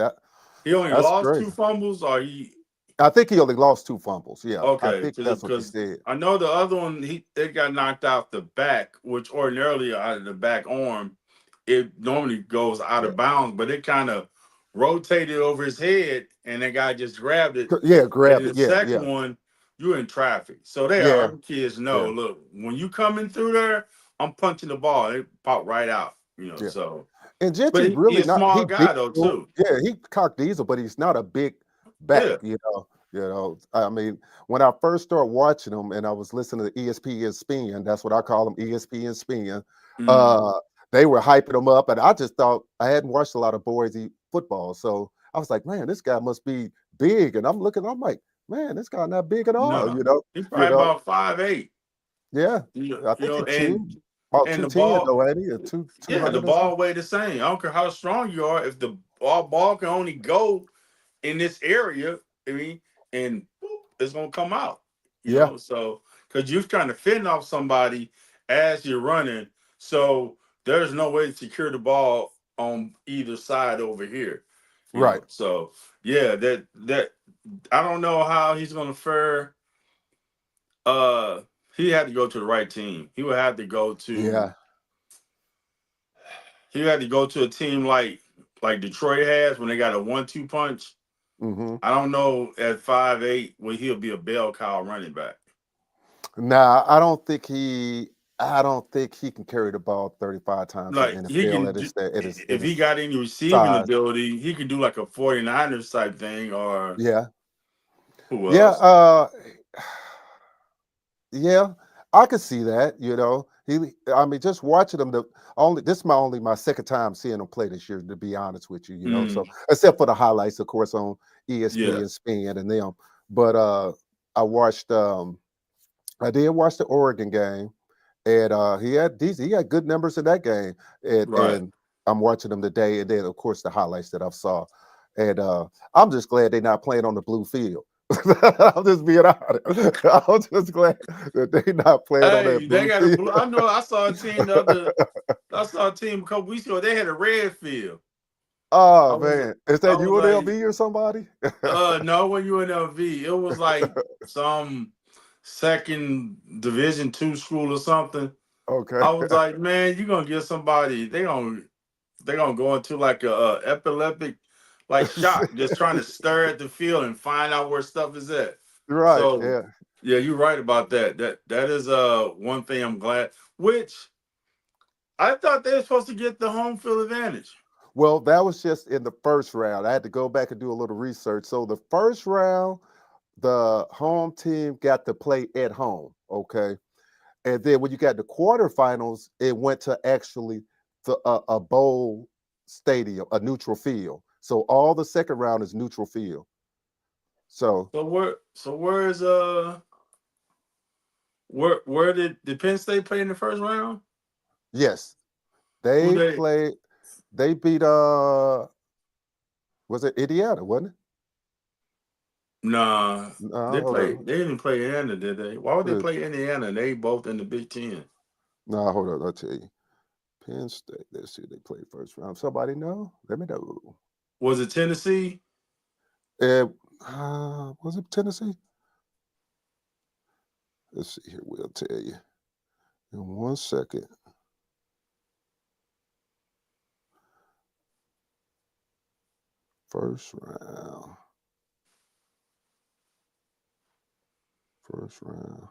he only that's lost two crazy. fumbles, or he I think he only lost two fumbles. Yeah, I okay think that's what they because said. I know the other one it got knocked out the back, which ordinarily out of the back arm, it normally goes out Yeah, of bounds, but it kind of rotated over his head, and that guy just grabbed it. yeah, And grabbed then it. the Yeah, second yeah, one, you're in traffic, so they yeah, are kids know. yeah, Look, when you coming through there, I'm punching the ball. It pop right out. yeah. So And but Gentry he really a not small he big. guy though too. Yeah, he cock diesel, but he's not a big back. Yeah. I mean, when I first started watching him, and I was listening to ESPN Spin, that's what I call him, ESPN Spin. Mm. Uh, they were hyping him up, and I just thought I hadn't watched a lot of Boise football, so I was like, man, this guy must be big. And I'm looking, I'm like, man, this guy not big at all. No, he's You probably know, about 5'8". yeah. I You think know, he team about and two the ten ball, though, ain't he? Or two yeah, the hundred or something. ball weigh the same. I don't care how strong you are. If the ball can only go in this area, I mean, and boop, it's gonna come out. Yeah, So because you're trying to fend off somebody as you're running, so there's no way to secure the ball on either side over here. right. So yeah, that I don't know how he's gonna fare. Uh, he had to go to the right team. Yeah. He had to go to a team like Detroit has when they got a 1-2 punch. Hmm. I don't know at 5'8" when he'll be a bell cow running back. Nah, I don't think he can carry the ball 35 times in the Like he NFL can at do at if he his got any receiving size. ability, he could do like a 49ers type thing or Yeah. who Yeah. else? Yeah, I could see that. I mean, just watching him. This is my second time seeing him play this year. To be honest with you, so Mm, except for the highlights, of course, on yeah, ESPN, Spin, and them. But I watched. I did watch the Oregon game, and he had good numbers in that game, right. and I'm watching them today, and then of course the highlights that I saw, and I'm just glad they're not playing on the blue field. I'm just being honest. I'm just glad that they're not playing on that Hey, they blue got a field. blue. I know. I saw a team a couple weeks ago. They had a red field. I Oh was, man, is I that was like, UNLV or somebody? no, when UNLV, it was like some second division 2 school or something. Okay. I was like, man, you're gonna get somebody. They gonna go into like a epileptic like shock, just trying to stir at the field and find out where stuff is at. Right. So Yeah. yeah, you're right about that. That is one thing I'm glad. Which I thought they were supposed to get the home field advantage. Well, that was just in the first round. I had to go back and do a little research. So the first round, the home team got to play at home. Okay. And then when you got the quarterfinals, it went to actually a bowl stadium, a neutral field. So all the second round is neutral field. So So where is where did Penn State play in the first round? yes, Who they they played. They beat was it Indiana? Wasn't it? Nah, No, hold on. they didn't play Indiana, did they? Why would What they is? play Indiana? They both in the Big Ten. No, hold on. I'll tell you. Penn State. Let's see. They played first round. Somebody know? Let me know. Was it Tennessee? And was it Tennessee? Let's see here. We'll tell you in 1 second. First round. First round.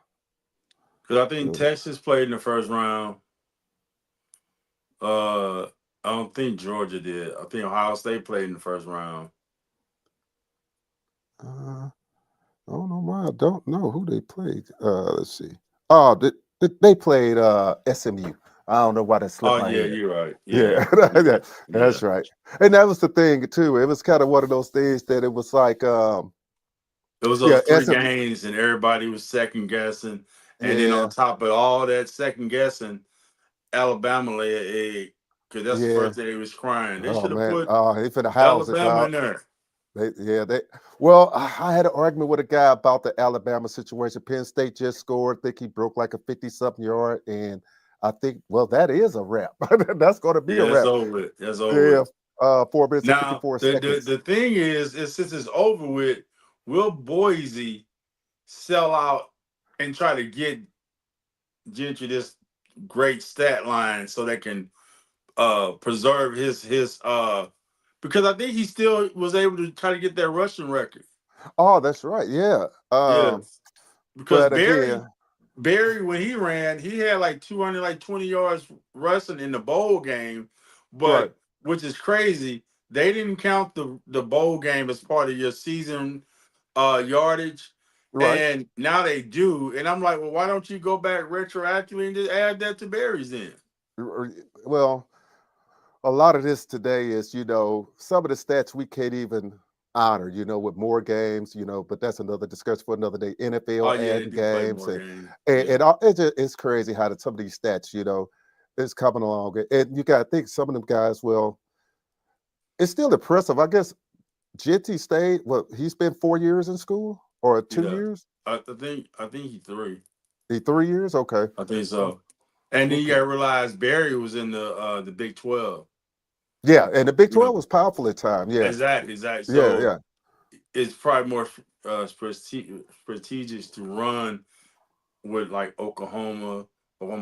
Because I think Texas played in the first round. I don't think Georgia did. I think Ohio State played in the first round. I don't know why I don't know who they played. Let's see. Oh, they played SMU. I don't know why that slipped Oh my yeah, head. you're right. Yeah, Yeah, yeah. that's right. And that was the thing too. It was kind of one of those things that it was like, It was yeah, those three SM, games, and everybody was second guessing. And then on yeah, top of all that second guessing, Alabama lay an egg because that's the yeah. first day they was crying. They Oh should have man, put he finna house it. Alabama in there. They. Well, I had an argument with a guy about the Alabama situation. Penn State just scored. I think he broke like a 50-something yard, and I think, well, that is a wrap. That's going to be a Yeah, it's wrap. over with. That's over Yeah, with. 4 minutes and Now 54 the seconds. thing is since it's over with, will Boise sell out and try to get Gentry this great stat line so they can preserve his because I think he still was able to try to get that rushing record. Oh, that's right. Yeah. Yeah. Because But Barry again, Barry when he ran, he had like 220 yards rushing in the bowl game, right, but which is crazy. They didn't count the bowl game as part of your season yardage. right. And now they do. And I'm like, well, why don't you go back retroactively and just add that to Barry's then? Well, a lot of this today is, some of the stats we can't even honor, with more games, but that's another discussion for another day. Oh NFL yeah, they adding do play games more and games. and, Yeah. and all, it's crazy how some of these stats, is coming along. And you got to think some of them guys, well, it's still impressive. I guess JT stayed, well, he spent 4 years in school or two Yeah. years? I think he three. 3 years? Okay. I think Oh, so. And then you okay. gotta realize Barry was in the Big 12. Yeah. And the Big You know, 12 was powerful at time. Yeah. exactly. Yeah. So Yeah. it's probably more strategic to run with like Oklahoma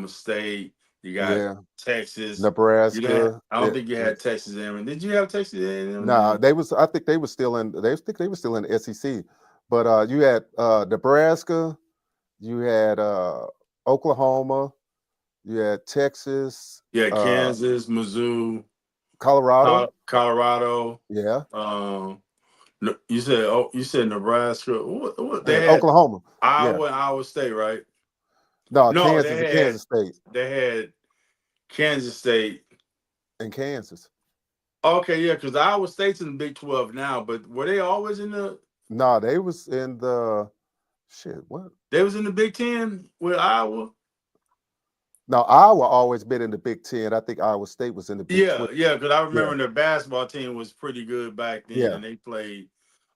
State. You got Yeah. Texas. You didn't. Nebraska. I don't Yeah. think you Yeah. had Texas A&M. Did you have Texas A&M Nah, then? they was. I think they were still in. They think they were still in the SEC, but you had Nebraska, you had Oklahoma, you had Texas, Yeah, uh, Kansas, Mizzou, Colorado. Colorado. Yeah, Um, you said Nebraska. What they and had Oklahoma. Yeah, Iowa and Iowa State, right? no, No, Kansas and Kansas State they had Kansas State. and Kansas. Okay, yeah, because Iowa State's in the Big 12 now, but were they always in the? No, they was in the shit. What? They was in the Big 10 with Iowa. No, Iowa always been in the Big Ten. I think Iowa State was in the Big Yeah, 12. yeah, because I Yeah, remember their basketball team was pretty good back then, yeah, and they played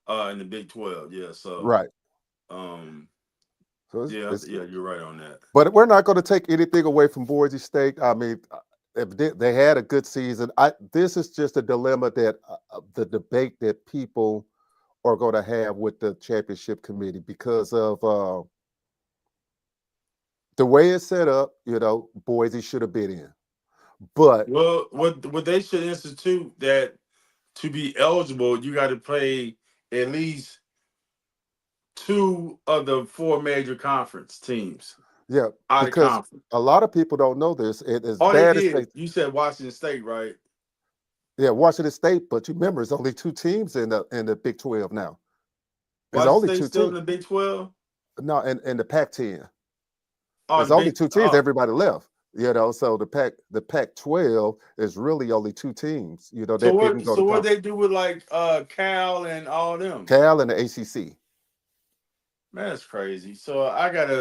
in the Big 12. Yeah, so right. um, So yeah, yeah, you're right on that. but we're not going to take anything away from Boise State. I mean, if they had a good season. This is just a dilemma that the debate that people are going to have with the championship committee because of the way it's set up. Boise should have been in, but Well, what they should institute that to be eligible, you got to play at least two of the four major conference teams yeah, out of because conference. a lot of people don't know this. It as Oh, they bad as they, did. You said Washington State, right? yeah, Washington State, but you remember it's only two teams in the Big 12 now. It's Washington only State two still in teams. the Big 12. No, in the Pac-10. Oh, It's the only Big. two teams. Oh, Everybody left. So the Pac-12 is really only two teams. so That didn't what? go to So what conference. they do with like Cal and all them? Cal and the ACC. Man, that's crazy. So I got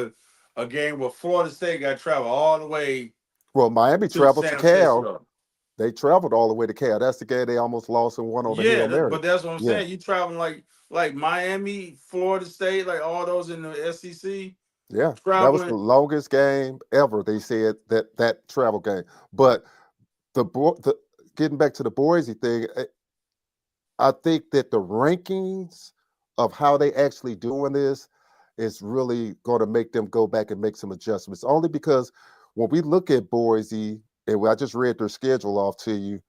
a game where Florida State got to travel all the way Well, Miami to traveled to San Cal. Francisco. They traveled all the way to Cal. That's the game they almost lost and won on the Hail Yeah, Mary. but that's what I'm Yeah, saying. You traveling like Miami, Florida State, like all those in the SEC yeah. That was the traveling. longest game ever. They said that travel game. But getting back to the Boise thing, I think that the rankings of how they actually doing this is really going to make them go back and make some adjustments. Only because when we look at Boise, and I just read their schedule off to you,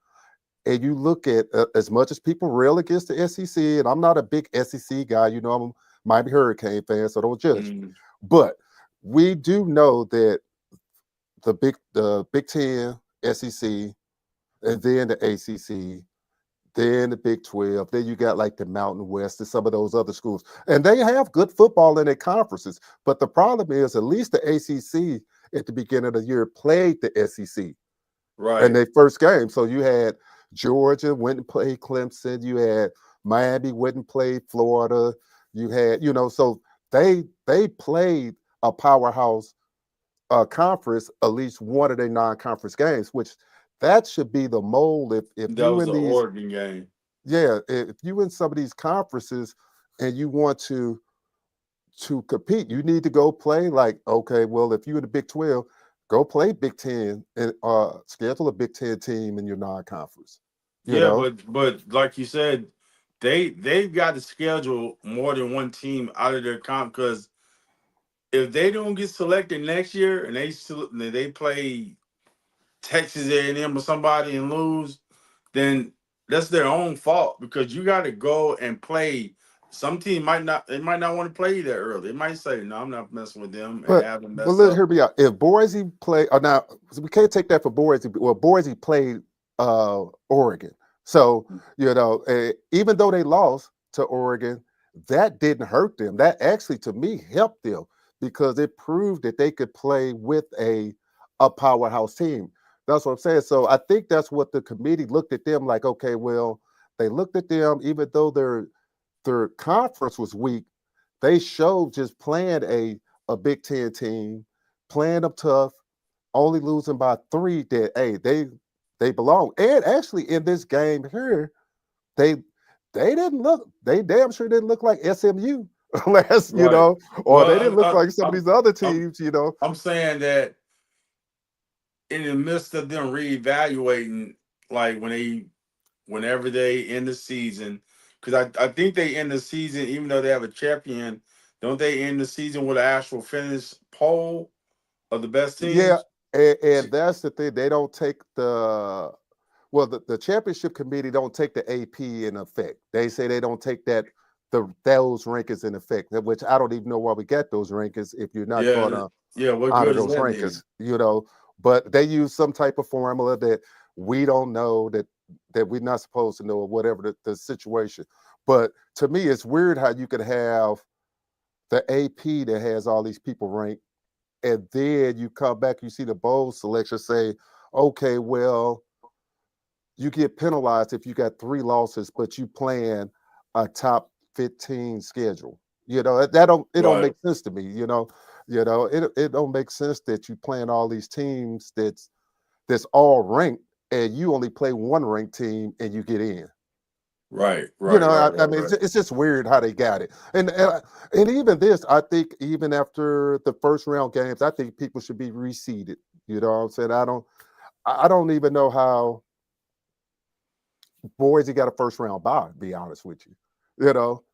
and you look at as much as people rail against the SEC, and I'm not a big SEC guy, I'm a Miami Hurricane fan, so don't judge me. Mm, But we do know that the Big Ten, SEC, and then the ACC, then the Big 12, then you got like the Mountain West and some of those other schools, and they have good football in their conferences. But the problem is, at least the ACC at the beginning of the year played the SEC in right. their first game. So you had Georgia went and played Clemson. You had Miami went and played Florida. You had, so they played a powerhouse conference at least one of their non-conference games, which that should be the mold. If That you was in the these, Oregon game. yeah, if you in some of these conferences and you want to compete, you need to go play like, okay, well, if you're in the Big 12, go play Big 10 and schedule a Big 10 team in your non-conference. You Yeah, know, but like you said, they've got to schedule more than one team out of their comp because if they don't get selected next year and they play Texas A&M or somebody and lose, then that's their own fault because you got to go and play. Some team might not want to play you that early. They might say, "No, I'm not messing with them," and have them but mess let up. hear me out. If Boise play, now we can't take that for Boise. Well, Boise played Oregon, so even though they lost to Oregon, that didn't hurt them. That actually, to me, helped them because it proved that they could play with a powerhouse team. That's what I'm saying. So I think that's what the committee looked at them like. Okay, well, they looked at them, even though their conference was weak, they showed just playing a Big Ten team, playing them tough, only losing by 3. That hey, they belong. And actually, in this game here, they they damn sure didn't look like SMU last, Right. or they didn't Well, look like some of I'm these other I'm teams. I'm saying that in the midst of them reevaluating, like whenever they end the season, because I think they end the season even though they have a champion. Don't they end the season with an actual finish poll of the best Yeah, teams? and that's the thing. They don't take the championship committee don't take the AP in effect. They say they don't take those rankings in effect, which I don't even know why we got those rankings if you're not Yeah, gonna yeah. What honor good is those that rankings, then? But they use some type of formula that we don't know that we're not supposed to know or whatever the situation. But to me, it's weird how you could have the AP that has all these people ranked, and then you come back, you see the bowl selection say, okay, well, you get penalized if you got 3 losses, but you playing a top 15 schedule. That don't it don't Right, make sense to me. It don't make sense that you playing all these teams that's all ranked and you only play one ranked team and you get in. right, right, I right, mean, right. it's just weird how they got it, and even this, I think, even after the first round games, I think people should be reseeded. You know what I'm saying? I don't even know how Boise got a first round bye. To be honest with you,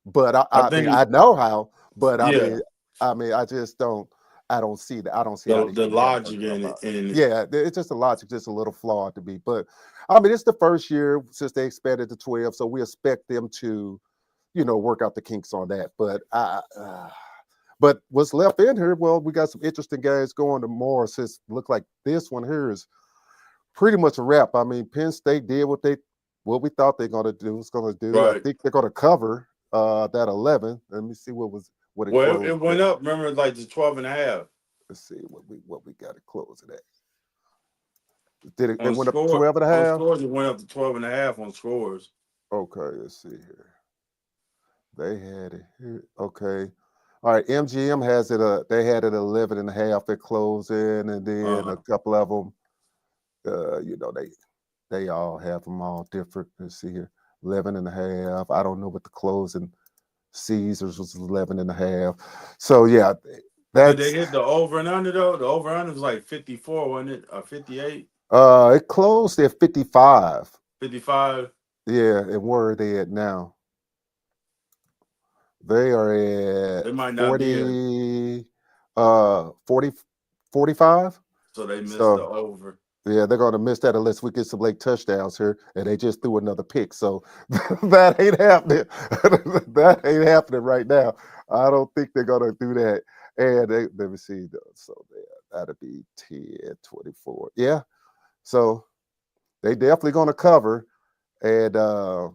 but I I mean, think I know how, but yeah, I just don't. I don't see that. I don't see how the they the should have a first logic round in bye. it, and Yeah, it's just a logic, just a little flawed to me. But I mean, it's the first year since they expanded to 12, so we expect them to, work out the kinks on that. But what's left in here? Well, we got some interesting games going tomorrow. Since look like this one here is pretty much a wrap. I mean, Penn State did what we thought they're going to do. Was going to do. I right. think they're going to cover that 11. Let me see what it Well, closed it went at. up. Remember, like the 12 and a half Let's see what we got to close it at. Did it on went up to score 12 and a on half? scores. It went up to 12 and a half on scores. Okay, let's see here. They had it here. Okay. All right, MGM has it. They had it 11 and a half. They close in, and then a Uh, couple of them, they all have them all different. Let's see here, 11 and a half. I don't know what the closing Caesars was 11 and a half. So yeah, did they that's hit the over and under though? The over under was like 54, wasn't it? 58, it closed at 55. 55. Yeah, and where are they at now? They are They at might not be at, 40, 40, 45. so they missed the So over. yeah, they're gonna miss that unless we get some late touchdowns here, and they just threw another pick. So that ain't happening. That ain't happening right now. I don't think they're gonna do that. And let me see. So that'll be 10, 24. Yeah. So they definitely gonna cover, and they're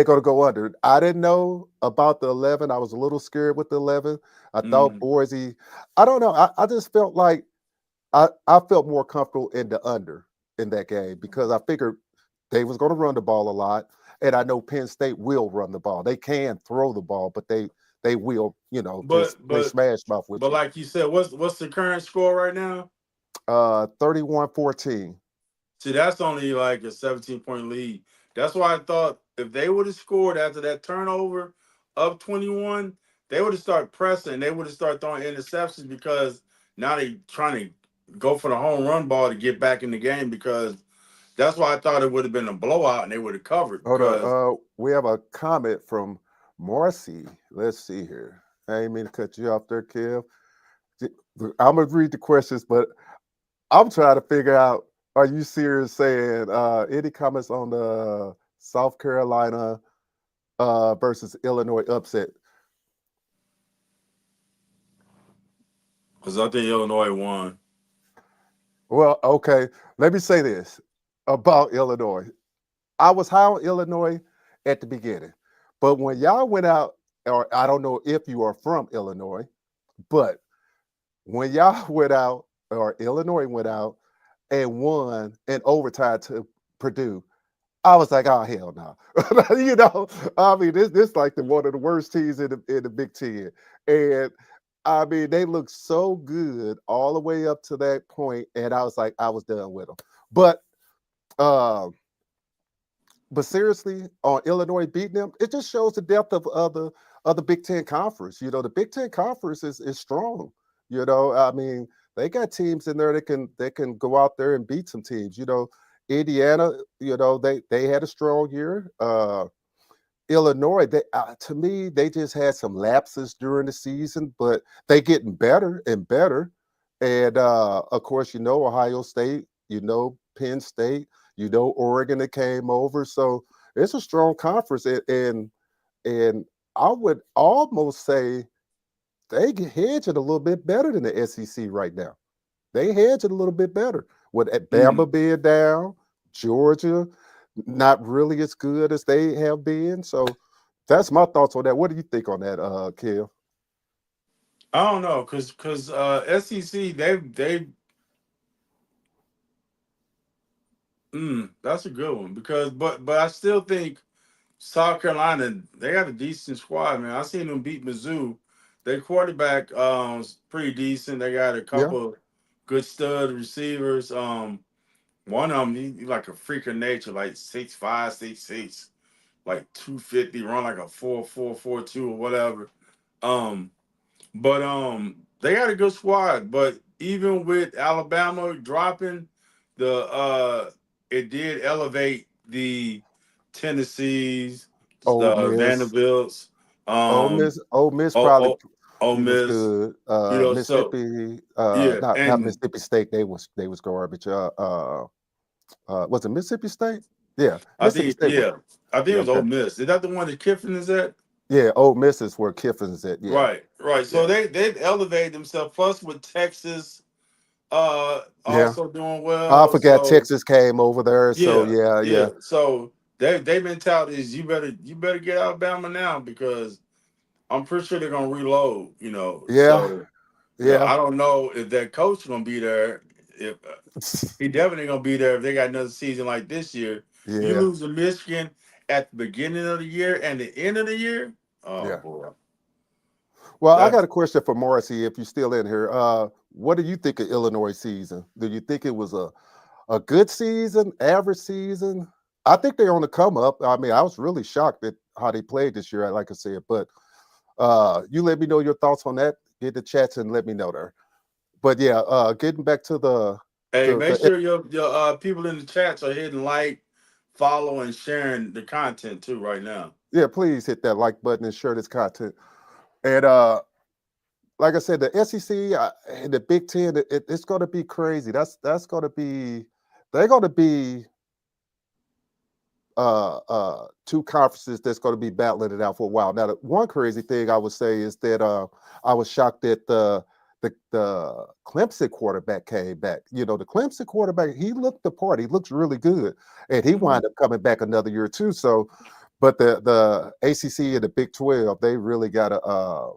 gonna go under. I didn't know about the 11. I was a little scared with the 11. I thought Mm. Boise. I don't know. I just felt like I felt more comfortable in the under in that game because I figured they was going to run the ball a lot, and I know Penn State will run the ball. They can throw the ball, but they will, just But play but smash mouth with but you. like you said, what's the current score right now? 31-14. See, that's only like a 17-point lead. That's why I thought if they would have scored after that turnover up 21, they would have started pressing. They would have started throwing interceptions because now they trying to go for the home run ball to get back in the game because that's why I thought it would have been a blowout and they would have covered Hold because on. We have a comment from Marcy. Let's see here. I ain't mean to cut you off there, Kev. I'm gonna read the questions, but I'm trying to figure out, are you serious saying any comments on the South Carolina versus Illinois upset? I think Illinois won. Well, okay. Let me say this about Illinois. I was high on Illinois at the beginning, but when y'all went out, or I don't know if you are from Illinois, but when y'all went out, or Illinois went out and won in overtime to Purdue, I was like, oh hell no. I mean, this like the one of the worst teams in the Big Ten. And I mean, they looked so good all the way up to that point, and I was like, I was done with them. But uh, but seriously, on Illinois beating them, it just shows the depth of the Big Ten conference. The Big Ten conference is strong. I mean, they got teams in there that can go out there and beat some teams. Indiana, they had a strong year. Illinois, to me, they just had some lapses during the season, but they getting better and better. And of course, Ohio State, Penn State, Oregon that came over. So it's a strong conference, and I would almost say they hedge it a little bit better than the SEC right now. They hedge it a little bit better with Mm. Bama being down, Georgia not really as good as they have been. So that's my thoughts on that. What do you think on that, Kev? I don't know, cause SEC that's a good one because but I still think South Carolina, they got a decent squad, man. I seen them beat Mizzou. Their quarterback is pretty decent. They got a Yeah. couple good stud receivers. One of them, he like a freak of nature, like 6'5", 6'6", like 250, run like a 4.4, 4.2 or whatever. Um, but they got a good squad. But even with Alabama dropping, the it did elevate the Tennessees, Ole the Miss. Vanderbilts, Ole um, Miss. Ole Miss oh, probably oh, Ole he was Miss. good. So Mississippi, yeah, not and Mississippi State. They was garbage. Was it Mississippi State? Yeah, Mississippi State was. I think it Yeah, was Ole okay. Miss. Is that the one that Kiffin is at? Yeah, Ole Miss is where Kiffin's at. Yeah, Right, right. So yeah, they've elevated themselves. Plus with Texas, yeah. also doing I well. forgot So Texas came over there. So yeah, yeah, yeah, yeah. So they mentality is you better get Alabama now because I'm pretty sure they're gonna reload. yeah, So yeah, I don't know if that coach gonna be there. If he definitely gonna be there if they got another season like this year. You yeah, lose to Michigan at the beginning of the year and the end of the year. Oh yeah. boy, Well, I got that's a question for Morrissey. If you're still in here, what do you think of Illinois season? Do you think it was a good season, average season? I think they're on the come up. I mean, I was really shocked at how they played this year, like I said. But you let me know your thoughts on that. Get the chats and let me know there. But yeah, getting back to the hey. to Make the sure your people in the chats are hitting like, follow, and sharing the content too right now. Yeah, please hit that like button and share this content. And like I said, the SEC and the Big Ten, it's going to be crazy. That's going to be they're going to be two conferences that's going to be battling it out for a while. Now, the one crazy thing I would say is that I was shocked that the Clemson quarterback came back. You know, the Clemson quarterback, he looked the part. He looks really good, and he Mm-hmm. wound up coming back another year too. So, but the ACC and the Big 12, they really got to uh,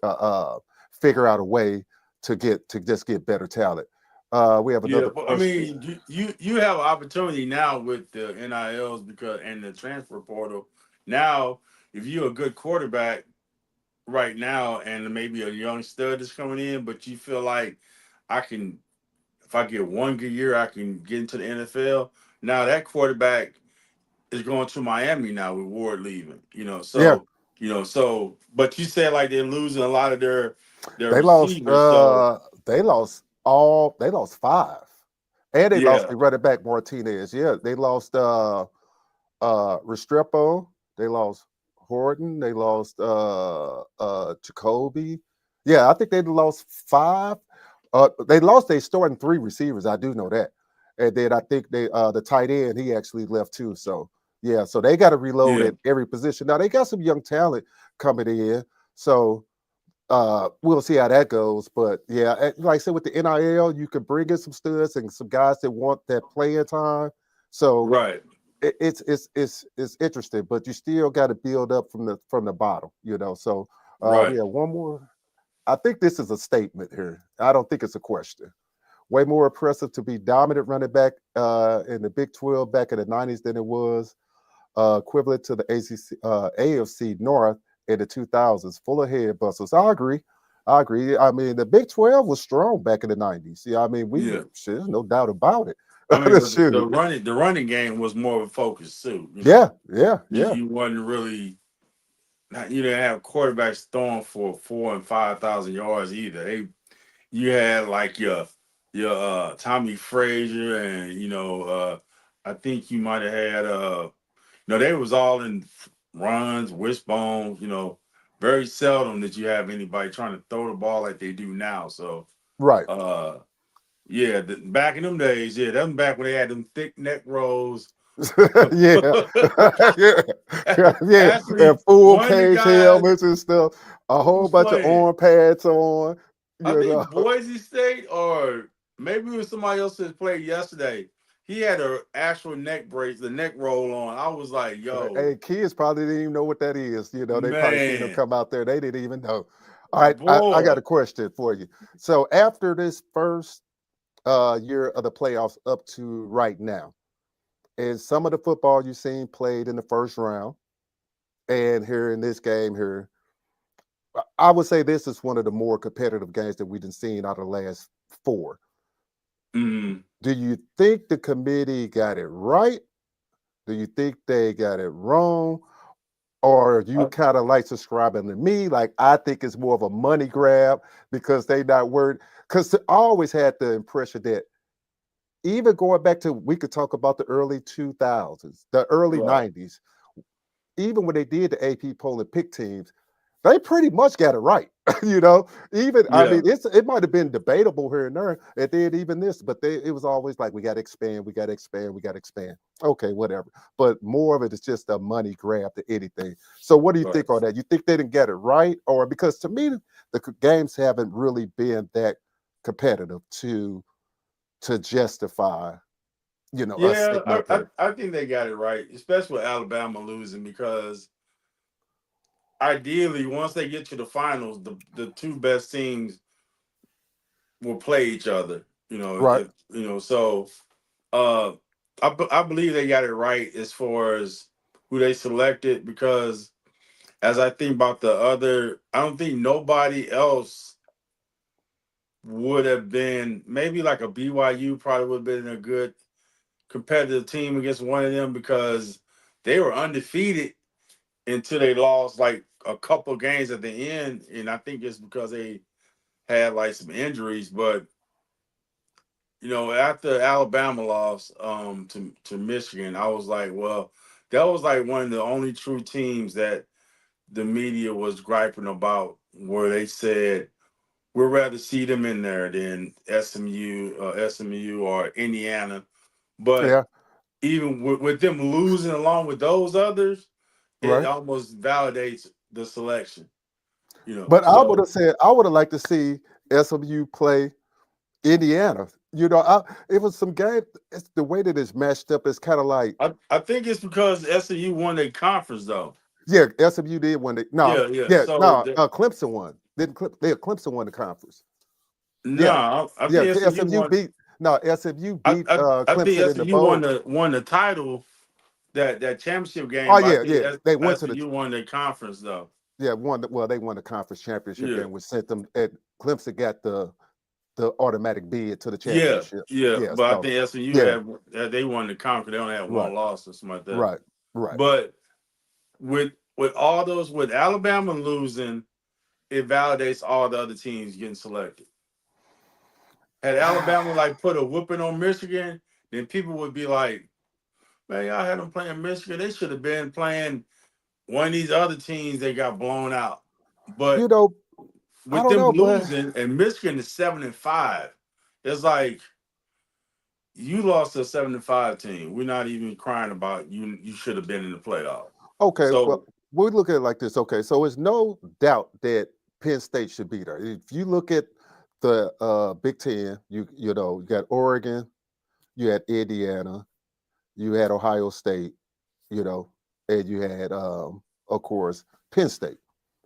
uh, figure out a way to just get better talent. We have Yeah, another but I question. mean, you have an opportunity now with the NILs because and the transfer portal. Now, if you're a good quarterback right now, and maybe a young stud is coming in, but you feel like I can, if I get one good year, I can get into the NFL. Now that quarterback is going to Miami now with Ward leaving. Yeah, But you said like they're losing a lot of their they lost. receivers. So They lost five, and they lost yeah, the running back Martinez. Yeah, they lost Restrepo. They lost Horton. They lost Jacoby. Yeah, I think they lost five. They lost their starting three receivers. I do know that, and then I think they the tight end he actually left too. So yeah, so they got to reload yeah, at every position. Now they got some young talent coming in. So we'll see how that goes. But yeah, like I said, with the NIL, you can bring in some studs and some guys that want that playing time. So right, it's interesting, but you still got to build up from the bottom, you know. So we right. have one more. I think this is a statement here. I don't think it's a question. Way more impressive to be dominant running back in the Big 12 back in the 90s than it was equivalent to the AFC North in the 2000s, full of head busters. I agree. I agree. I mean, the Big 12 was strong back in the 90s. Yeah, I mean, Yeah. shit, no doubt about I mean, it. but the Shoot. running game was more of a focus too. Yeah, yeah, You yeah. you wasn't really you didn't have quarterbacks throwing for 4,000 and 5,000 yards either. You had like your Tommy Frazier and I think you might have had they was all in runs, wishbones. Very seldom that you have anybody trying to throw the ball like they do now. So Right. uh yeah, back in them days, yeah, them back when they had them thick neck rolls. Yeah. Yeah. Yeah. Actually, And full one of the cage guys helmets and stuff. A who whole was bunch of playing, arm pads on. I You know. think Boise State, or maybe it was somebody else that played yesterday. He had a actual neck brace, the neck roll on. I was like, yo, Hey, kids probably didn't even know what that is. You know, they probably seen them man, come out there. They didn't even know. All right, I got boy. a question for you. So after this first year of the playoffs up to right now, is some of the football you've seen played in the first round and here in this game here, I would say this is one of the more competitive games that we've been seeing out of the last four. Mm, Do you think the committee got it right? Do you think they got it wrong? Or you I- kind of like subscribing to me? Like, I think it's more of a money grab because they not worried. Because I always had the impression that even going back to, we could talk about the early 2000s, the early right. 90s, even when they did the AP poll and pick teams, they pretty much got it right. You know, even I Yeah. mean, it might have been debatable here and there, and then even this, but it was always like we got to expand, we got to expand, we got to expand. Okay, whatever. But more of it is just a money grab to anything. So, what do you Right. think on that? You think they didn't get it right, or because to me, the games haven't really been that competitive to justify, us Yeah, sticking I, up I here. I think they got it right, especially with Alabama losing because ideally, once they get to the finals, the two best teams will play each other. Right. So uh, I believe they got it right as far as who they selected because as I think about the other, I don't think nobody else would have been maybe like a BYU probably would have been a good competitive team against one of them because they were undefeated until they lost like a couple games at the end, and I think it's because they had like some injuries. But after Alabama lost to Michigan, I was like, well, that was like one of the only true teams that the media was griping about, where they said we'd rather see them in there than SMU or Indiana. But Yeah, even with them losing along with those others, it right. almost validates the selection. But I would So have said I would have liked to see SMU play Indiana. It was some game. It's the way that it's matched up. It's kind of like, I think it's because SMU won their conference though. yeah, SMU did win. No, Yeah, yeah. yeah, So no. Clemson won. Didn't Clemson won the conference? Yeah, no, I yeah. think SMU SMU won. beat. No, SMU I, beat I I think Clemson in the SMU won bowl. the title, that championship game. Oh But I yeah, think yeah. They went to the SMU won the conference though. yeah won. Well, they won the conference championship Yeah, game, which sent them. At Clemson got the automatic bid to the yeah, championship. yeah. Yeah. But I So think SMU yeah, they won the conference. They only had right, one loss or something like that. right, right. But with all those, with Alabama losing, it validates all the other teams getting selected. Had Alabama like put a whooping on Michigan, then people would be like, "Man, y'all had them playing Michigan. They should have been playing one of these other teams. They got blown out." You But know, I with don't them know, but losing, and Michigan is 7-5, it's like you lost to a 7-5 team. We're not even crying about you. You should have been in the playoff. okay. Well, So we look at it like this. Okay, so it's no doubt that Penn State should be there. If you look at the Big Ten, you got Oregon, you had Indiana, you had Ohio State, you know, and you had of course Penn State.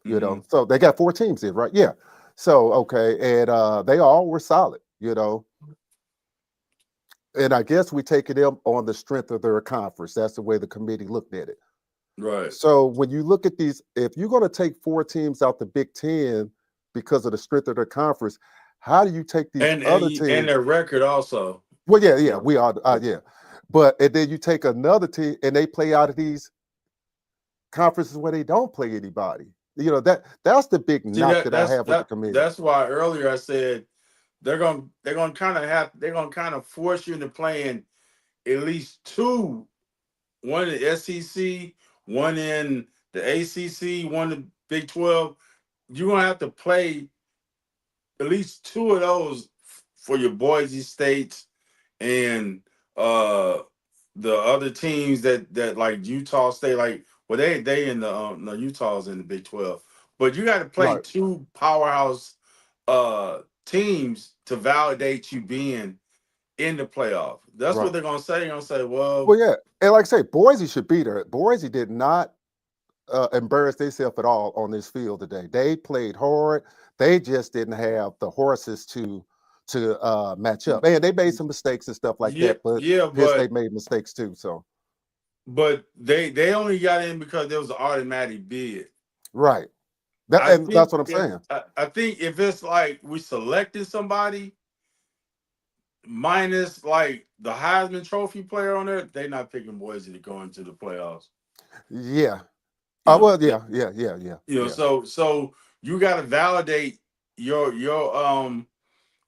mhm, So they got four teams in, right? Yeah. So okay, and they all were solid. And I guess we take them on the strength of their conference. That's the way the committee looked at it. right. So when you look at these, if you're going to take four teams out the Big Ten because of the strength of their conference, how do you take these other And teams? their record also. Well, yeah, You yeah, we are, know. yeah. But and then you take another team and they play out of these conferences where they don't play anybody. That's the big See knock that I have with the committee. that's why earlier I said they're gonna kind of force you into playing at least two, one in the SEC, one in the ACC, one in the Big 12. You're gonna have to play at least two of those for your Boise States and uh the other teams that like Utah State, like well they in the no, Utah's in the Big 12, but you got to play Right, two powerhouse teams to validate you being in the playoff. That's what right. they're gonna say. They're gonna say, well, Well, yeah. And like I say, Boise should be there. Boise did not embarrass themselves at all on this field today. They played hard. They just didn't have the horses to match up. And they made some mistakes and stuff like yeah, that, but yeah, Penn State made mistakes too. So but they only got in because there was an automatic bid. right. That I and think that's what I'm if saying. I think if it's like we selected somebody minus like the Heisman Trophy player on there, they're not picking Boise to go into the playoffs. Yeah. You know, Well, yeah, yeah, yeah, yeah, yeah. so you got to validate your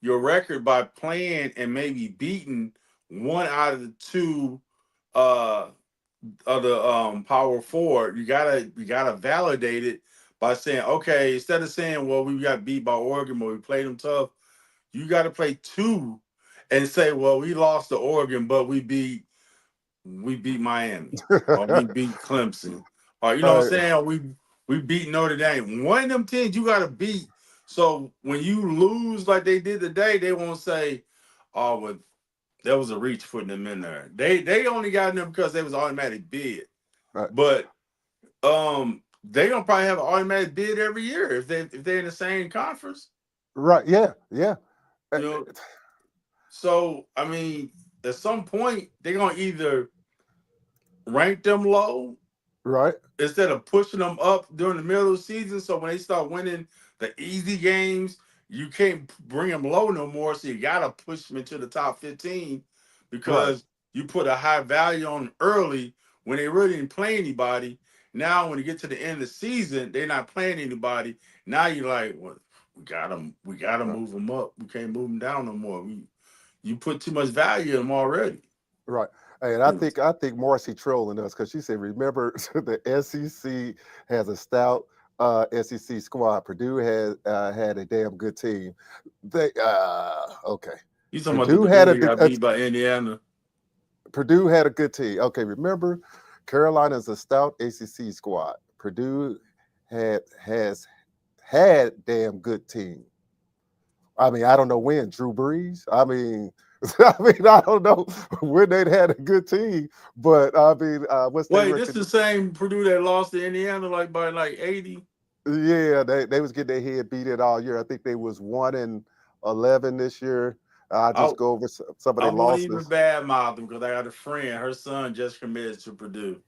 your record by playing and maybe beating one out of the two uh of the power four. You gotta validate it by saying, okay, instead of saying, well, we got beat by Oregon, but we played them tough, you got to play two and say, well, we lost to Oregon, but we beat Miami, or we beat Clemson, or you know what I'm Right, saying, or we beat Notre Dame. One of them teams you got to beat. So when you lose like they did today, they won't say, "Oh, well, that was a reach putting them in there." They only got in them because they was automatic bid, right, but they gonna probably have an automatic bid every year if they're in the same conference. right. Yeah, yeah. Uh, You know, so I mean, at some point they're gonna either rank them low Right, instead of pushing them up during the middle of the season. So when they start winning the easy games, you can't bring them low no more. So you gotta push them into the top 15 right. because you put a high value on them early when they really didn't play anybody. Now when you get to the end of the season, they're not playing anybody. Now you're like, well, we gotta Right. move them up. We can't move them down no more. You put too much value in them already. Right. And I think Marcy trolling us because she said, remember the SEC has a stout SEC squad. Purdue had a damn good team. They okay. You talking about the Purdue Purdue had that got beat by Indiana? Purdue had a good team. Okay, remember Carolina's a stout ACC squad. Purdue has had damn good team. I mean, I don't know when Drew Brees. I mean, I don't know when they'd had a good team, but I mean, what's they Wait, this is record? the same Purdue that lost to Indiana like by like 80. Yeah, they was getting their head beat it all year. I think they was 1-11 this year. I'll I just go over some of I their won't even losses. badmouth them because I got a friend. Her son just committed to Purdue,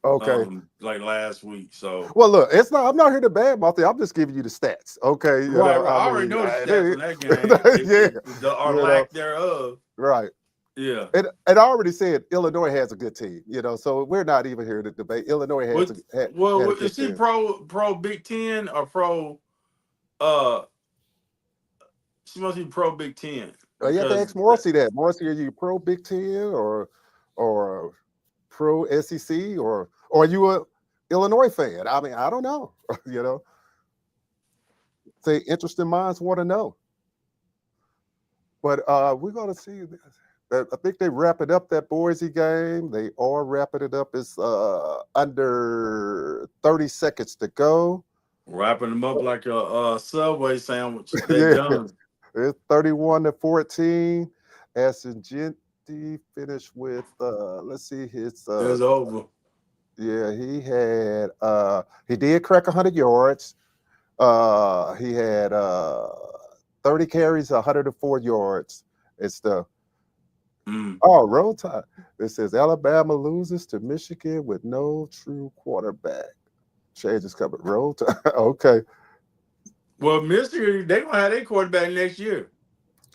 Okay. like last week. So Well, look, it's not. I'm not here to badmouth it. I'm just giving you the stats. Okay, right, right. I I already mean, know the stats on that game. yeah, Or you know, lack thereof. right. Yeah. And I already said Illinois has a good team, so we're not even here to debate. Illinois has With had a is good she team. pro Big Ten or pro uh she must be pro Big Ten You have to because ask Morrissey that. Morrissey, are you pro Big Ten or pro SEC or are you a Illinois fan? I mean, I don't know. you know, say interested minds want to know. But we're going to see. I think they wrapping up that Boise game. They are wrapping it up. It's under 30 seconds to go. wrapping them up like a Subway sandwich. They Yeah, done. it's 31-14. Ascenti finished with let's see his It's over. yeah, he did crack 100 yards. He had 30 carries, 104 yards and stuff. Mm. Oh, roll tide. It says Alabama loses to Michigan with no true quarterback. Change is coming. Roll tide. Okay. Well, Michigan, they gonna have their quarterback next year.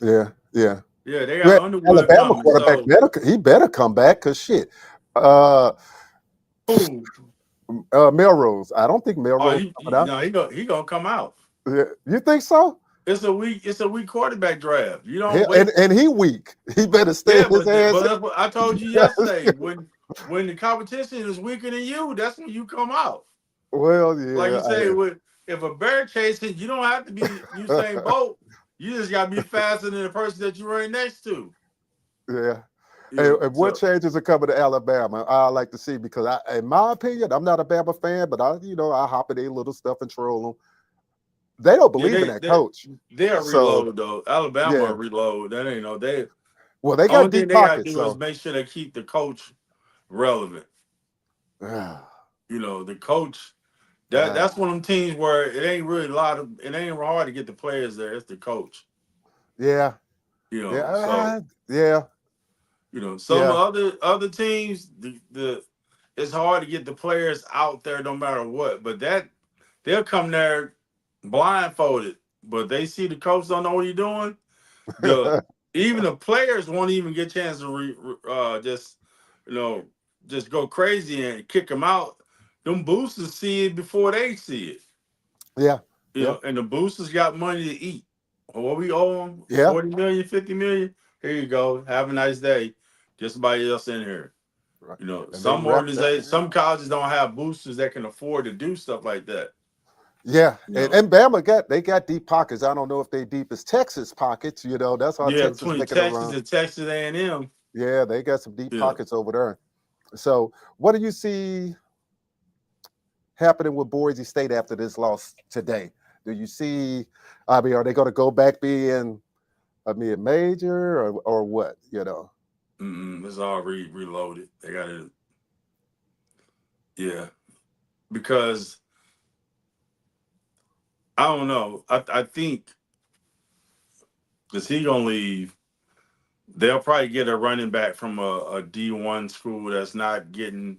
Yeah, yeah. Yeah, they Yeah, got Underwood Alabama coming. quarterback So better come back because shit. Uh, who? Melrose. I don't think Oh, Melrose he coming out. no, he gonna come out. Yeah. You think so? It's a weak quarterback draft. You He, don't wait. and he weak. He better stay Yeah, his but ass. that's what I told you yesterday. When the competition is weaker than you, that's when you come out. Well, Like yeah, you say, if a bear chasing, you don't have to be Usain Bolt. You just gotta be faster than the person that you're right next to. yeah. You know, And what so changes are coming to Alabama? I like to see because in my opinion, I'm not a Bama fan, but I hop in their little stuff and troll them. They don't yeah, believe in that coach. they'll So reload though. Alabama will yeah, reload. That ain't no they. well, they got Only thing deep they gotta pockets. do is So make sure they keep the coach relevant. ah, The coach. That's one of them teams where it ain't hard to get the players there. It's the coach. yeah, yeah, So yeah, some yeah, other teams, the it's hard to get the players out there no matter what. But they'll come there blindfolded, but they see the coach don't know what he's doing. The Even the players won't even get a chance to just you know just go crazy and kick them out. Them boosters see it before they see it. yeah, yeah, And the boosters got money to eat. What we owe them, yeah. 40 million, 50 million. Here you go. Have a nice day. Just somebody else in here. Right. And they Some wrapped that. organizations, some colleges don't have boosters that can afford to do stuff like that. Yeah, You and, know. and Bama got deep pockets. I don't know if they deep as Texas pockets. That's how Yeah, Texas between making a Texas run. and Texas A&M. Yeah, they got some deep Yeah. pockets over there. So, what do you see happening with Boise State after this loss today? Do you see? I mean, are they going to go back being a mid-major or what? It's all reloaded. They got it. Yeah, because I don't know. I think because he gonna leave. They'll probably get a running back from a D1 school that's not getting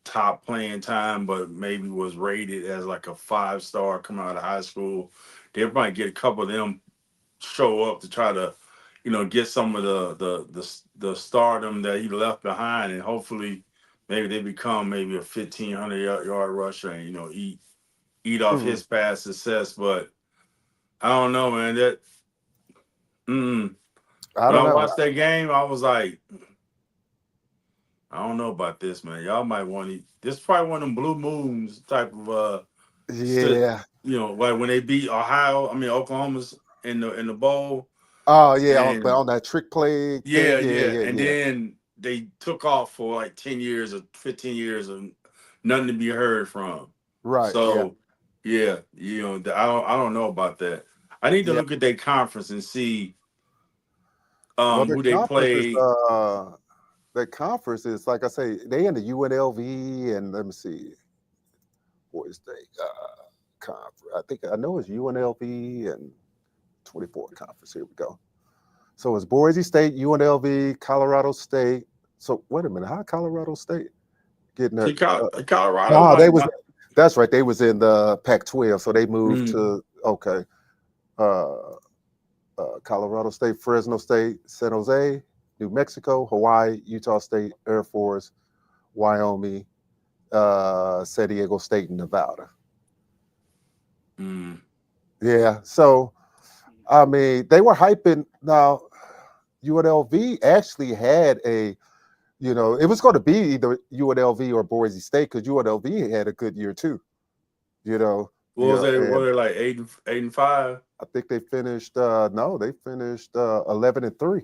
top playing time, but maybe was rated as like a 5-star coming out of high school. They'll probably get a couple of them show up to try to, get some of the stardom that he left behind, and hopefully, maybe they become maybe a 1,500 yard rusher and eat off Mhm. his past success. But I don't know, man. That mm, I when don't I know. watched that game, I was like. I don't know about this, man. Y'all might want to. This is probably one of them blue moons type of sit. Yeah. Like when they beat Ohio. I mean Oklahoma's in the bowl, Oh yeah, but and on that trick play yeah, thing, yeah, yeah, yeah, and yeah. then they took off for like 10 years or 15 years of nothing to be heard from. Right, yeah, So yeah, I don't know about that. I need to yeah. look at their conference and see Well, the who they conference is play. the conference is like I say, they in the UNLV and let me see, Boys State conference. I think I know it's UNLV and 24 conference. Here we go. So it's Boise State, UNLV, Colorado State. So wait a minute, how Colorado State getting See, that? Colorado No, they might was. not. That's right. They was in the Pac-12, so they moved Mm, to okay. Uh, Colorado State, Fresno State, San Jose, New Mexico, Hawaii, Utah State, Air Force, Wyoming, San Diego State, and Nevada. mm. Yeah. So I mean, they were hyping. Now UNLV actually had a, it was going to be either UNLV or Boise State because UNLV had a good year too. You know, What was yeah, they? What and they like 8-5? I think they finished. No, they finished 11-3.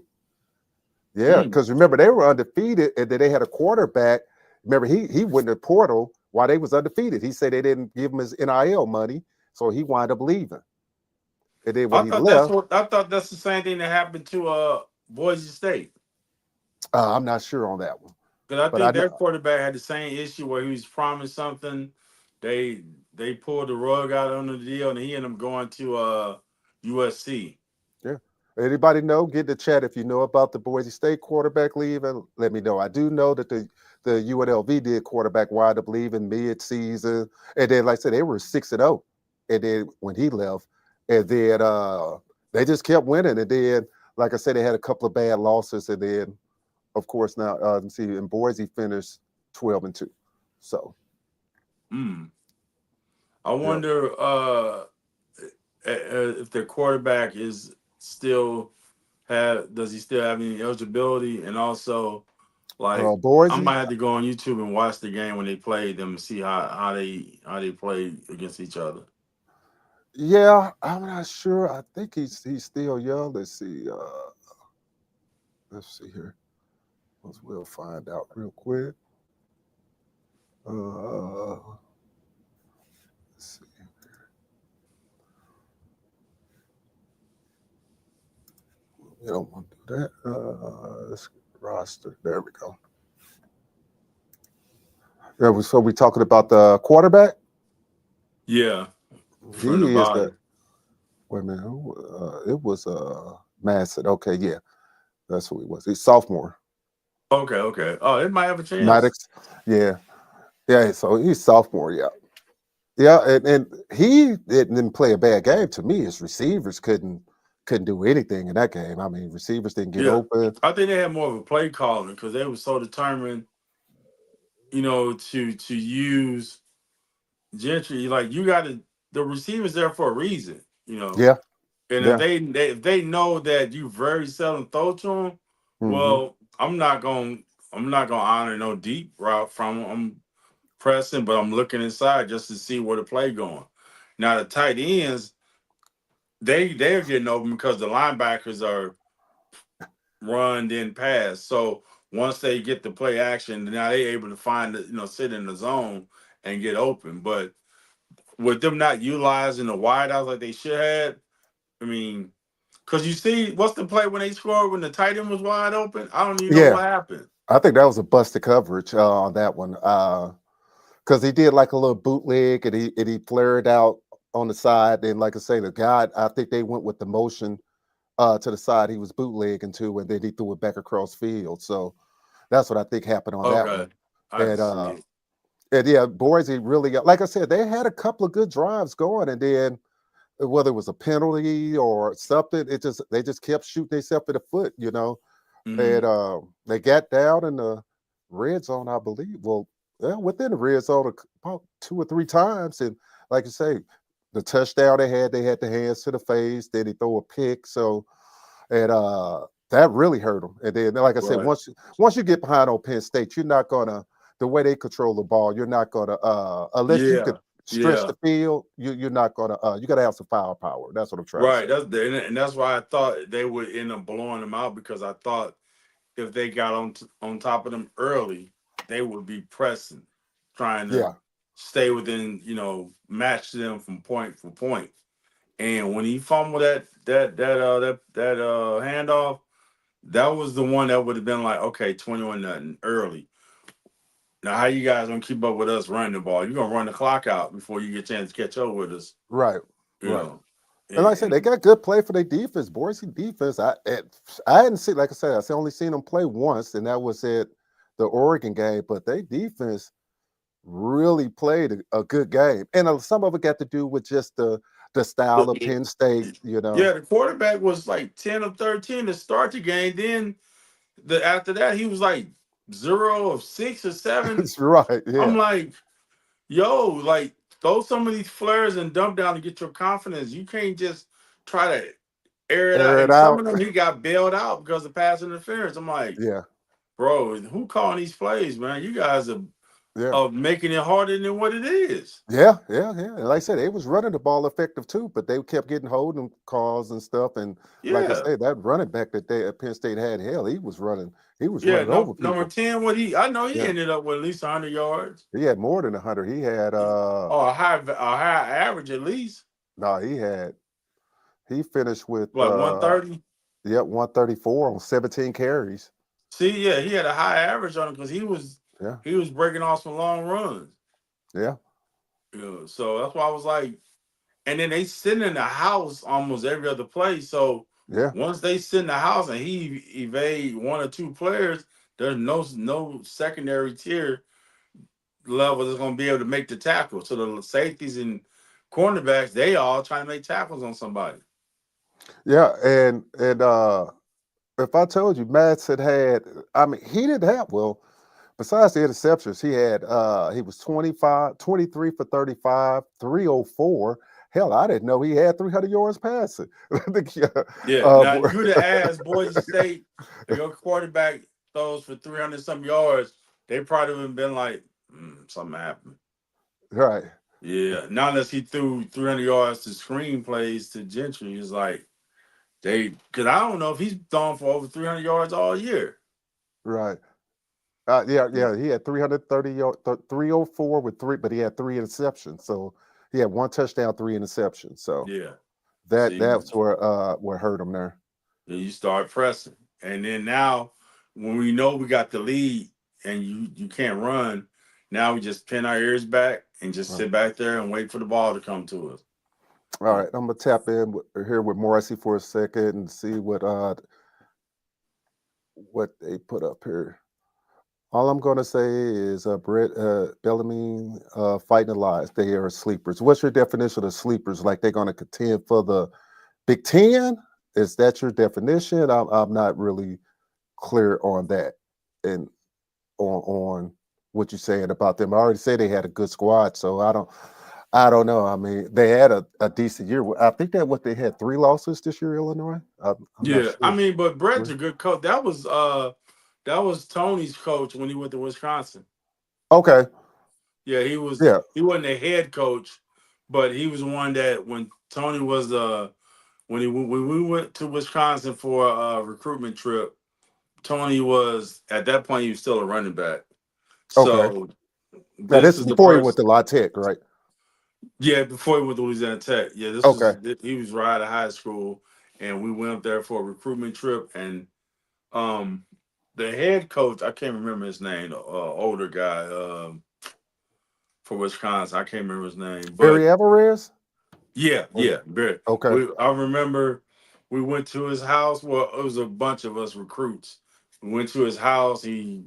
Yeah, Mm. because remember they were undefeated, and then they had a quarterback. Remember he went to portal while they was undefeated. He said they didn't give him his NIL money, so he wound up leaving. And then when he left, I thought that's the same thing that happened to Boise State. I'm not sure on that one, Because I but I think know. their quarterback had the same issue where he was promised something. They they pulled the rug out on the deal, and he ended up going to USC. Yeah. Anybody know? Get in the chat if you know about the Boise State quarterback leaving. Let me know. I do know that the UNLV did quarterback wind up leaving mid-season, and then like I said, they were 6-0, and then when he left, and then they just kept winning, and then like I said, they had a couple of bad losses, and then of course now let's see, in Boise finished 12-2. So Mm. I yeah, wonder if their quarterback is still have does he still have any eligibility, and also like I Boise. might have to go on YouTube and watch the game when they played them and see how they play against each other. Yeah, I'm not sure. I think he's still young. Let's see here. We'll find out real quick. Let's see. We don't want to do that. Let's roster. There we go. Yeah, so we talking about the quarterback. Yeah, from the He is the. bottom. Wait a minute. It was Madison. Okay, yeah, that's who he was. He's sophomore. Okay, okay. Oh, it might have a chance. Maddox. Yeah, yeah. So he's sophomore. Yeah, yeah, and he didn't play a bad game. To me, his receivers couldn't do anything in that game. I mean, receivers didn't get Yeah, open. I think they had more of a play calling because they were so determined, to use Gentry. Like you got to the receivers there for a reason, Yeah, And if yeah. they know that you very seldom throw to them, Hmm. well, I'm not gonna honor no deep route from them. I'm pressing, but I'm looking inside just to see where the play going. Now the tight ends, they're getting open because the linebackers are run then pass. So once they get the play action, now they're able to find sit in the zone and get open. But with them not utilizing the wideouts like they should have, I mean, because you see, what's the play when they scored when the tight end was wide open? I don't even know Yeah, what happened. I think that was a busted coverage on that one because he did like a little bootleg and he flared out on the side. And like I say, the guy, I think they went with the motion to the side he was bootlegging to, and then he threw it back across field. So that's what I think happened on that one. Okay, I can And see it. yeah, Boise really got, like I said, they had a couple of good drives going, and then whether it was a penalty or something, they just kept shooting themselves in the foot. And Hmm. they got down in the red zone, I believe. Well, yeah, within the red zone about 2 or 3 times, and like you say, the touchdown they had the hands to the face. Then he throw a pick. So and That really hurt them. And then, like I said, Right. once you get behind on Penn State, you're not gonna the way they control the ball. You're not gonna unless you could Yeah. stretch Yeah. the field. You're not gonna you got to have some firepower. That's what I'm trying to Right. say. And that's why I thought they would end up blowing them out because I thought if they got on top of them early, they would be pressing, trying to Yeah, stay within, match them from point for point. And when he fumbled that handoff, that was the one that would have been like, okay, 21 nothing early. Now how you guys gonna keep up with us running the ball? You're gonna run the clock out before you get a chance to catch up with us, right, you right. know. And like I said, they And got good play for their defense. Boise defense. I hadn't seen, like I said, only seen them play once, and that was at the Oregon game. But they defense really played a good game, and some of it got to do with just the style of Penn State. You know, yeah, the quarterback was like 10 of 13 to start the game. Then after that, he was like 0 of 6 or 7. it's right. I'm Yeah, like, yo, like throw some of these flares and dump down to get your confidence. You can't just try to air it out. air it And some out. of them he got bailed out because of pass interference. I'm like, Yeah, bro, who calling these plays, man? You guys yeah. are making it harder than what it is. Yeah. And like I said, they was running the ball effective too, but they kept getting holding calls and stuff. And like I Yeah. said, that running back that they at Penn State had, hell, he was Yeah, running over number people. 10, I know he Yeah, ended up with at least 100 yards. he had more than 100. He had Or a high average at least. no, he finished with Like 130. 134 on 17 carries. See, yeah, he had a high average on him because he was Yeah, he was breaking off some long runs. yeah, So that's why I was like, and then they sit in the house almost every other play. So yeah, once they sit in the house and he evade one or two players, there's no secondary tier level that's going to be able to make the tackle. So the safeties and cornerbacks, they all trying to make tackles on somebody. yeah. And if I told you Madsen had, I mean, he didn't have well. Besides the interceptions, he was 25, 23 for 35, 304. Hell, I didn't know he had 300 yards passing. Yeah. uh, Now, if you'd have asked Boise State if your quarterback throws for 300 some yards, they probably would have been like, something happened. right. Yeah. Not unless he threw 300 yards to screen plays to Gentry. It's like, because I don't know if he's thrown for over 300 yards all year. Right. Yeah. He had 330 yards, 304 with three, but he had three interceptions. So he had one touchdown, three interceptions. So Yeah. See, that's where hurt him there. then you start pressing. And then now, when we know we got the lead and you can't run, now we just pin our ears back and just Right. sit back there and wait for the ball to come to us. All right, I'm gonna tap in here with Morrissey for a second and see what they put up here. All I'm going to say is Brett Bellamy fighting the lies. They are sleepers. What's your definition of sleepers? Like they're going to contend for the Big Ten? Is that your definition? I'm not really clear on that and on what you're saying about them. I already said they had a good squad, so I don't know. I mean, they had a decent year. I think that what they had 3 losses this year, Illinois. I'm not Yeah, I sure. mean, but Brett's Three? a good coach. That was Tony's coach when he went to Wisconsin. Okay. Yeah, he Yeah. wasn't a head coach, but he was one that when Tony was when we went to Wisconsin for a recruitment trip, Tony was at that point he was still a running back. Okay. So Now this this is is the before he went person. to La Tech, right? Yeah, before he went to Louisiana Tech. Yeah, Okay. he was right out of high school, and we went up there for a recruitment trip. And um, the head coach, I can't remember his name, older guy for Wisconsin. I can't remember his name, but Barry Alvarez? yeah, very. Okay. I remember we went to his house. Well, it was a bunch of us recruits. We went to his house. He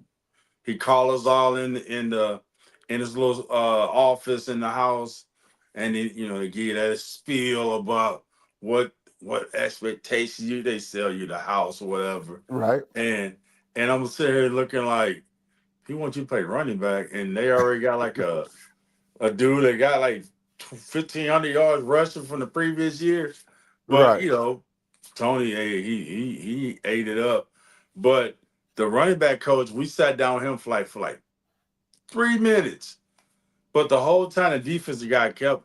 called us all in his little office in the house, and he give you that spiel about what expectations they sell you the house or whatever, Right. and I'm sitting here looking like he wants you to play running back, and they already got like a dude that got like 1,500 yards rushing from the previous year, but Right. Tony, hey, he ate it up. But the running back coach, we sat down with him for like 3 minutes. But the whole time the defensive guy kept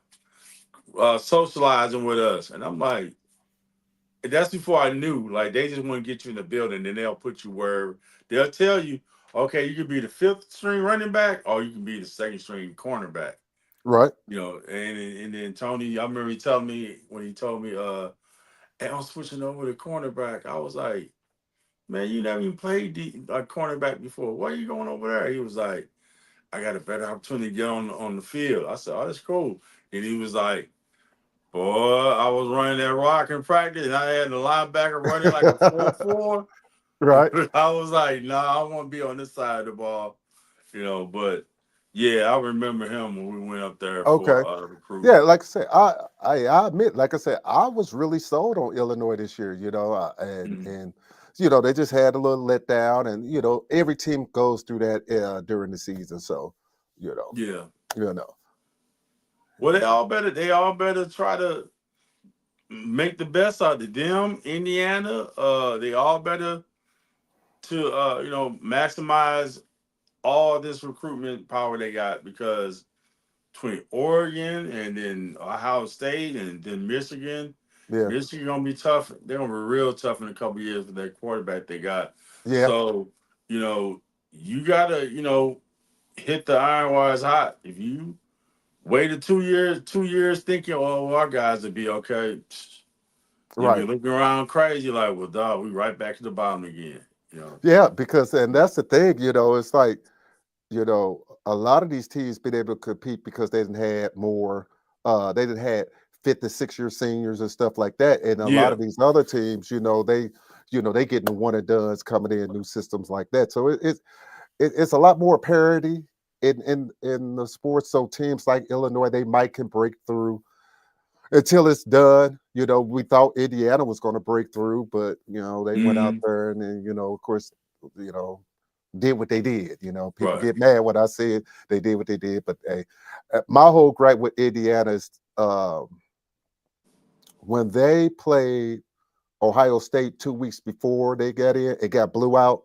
socializing with us, and I'm like, that's before I knew. Like they just want to get you in the building, then they'll put you where they'll tell you, okay, you can be the fifth string running back, or you can be the second string cornerback. Right. And then Tony, I remember he telling me when he told me, hey, I'm switching over to cornerback. I was like, man, you never even played cornerback before. Why are you going over there? He was like, I got a better opportunity to get on the field. I said, oh, that's cool. And he was like, boy, I was running that rock in practice, and I had the linebacker running like a 4-4. Right. I was like, nah, I want to be on this side of the ball, But yeah, I remember him when we went up there Okay. for Yeah, recruiting. like I said, I admit, like I said, I was really sold on Illinois this year, Mhm. and they just had a little letdown, and every team goes through that during the season, so you know, Yeah. you know, Well, they all better try to make the best out of them. Indiana, they all better to maximize all this recruitment power they got because between Oregon and then Ohio State and then Michigan. yeah, Michigan gonna be tough. They're gonna be real tough in a couple years with that quarterback they got. yeah, So, you gotta, hit the iron while it's hot. If you waited 2 years thinking, oh, well, our guys will be okay, you'll be right. looking around crazy like, well, dog, we right back to the bottom again. You know. Yeah, because and that's the thing, it's like, a lot of these teams been able to compete because they didn't had more, they didn't had 56-year seniors and stuff like that. And a lot Yeah. of these other teams, they getting the one and dones coming in, new systems like that. So it's a lot more parity in the sports. So teams like Illinois, they might can break through until it's done. We thought Indiana was going to break through, but they went out Hmm. there and then, of course, you know, did what they did. People Right. get mad when I said they did what they did, but hey, my whole gripe with Indiana is when they played Ohio State 2 weeks before they got in, it got blew out.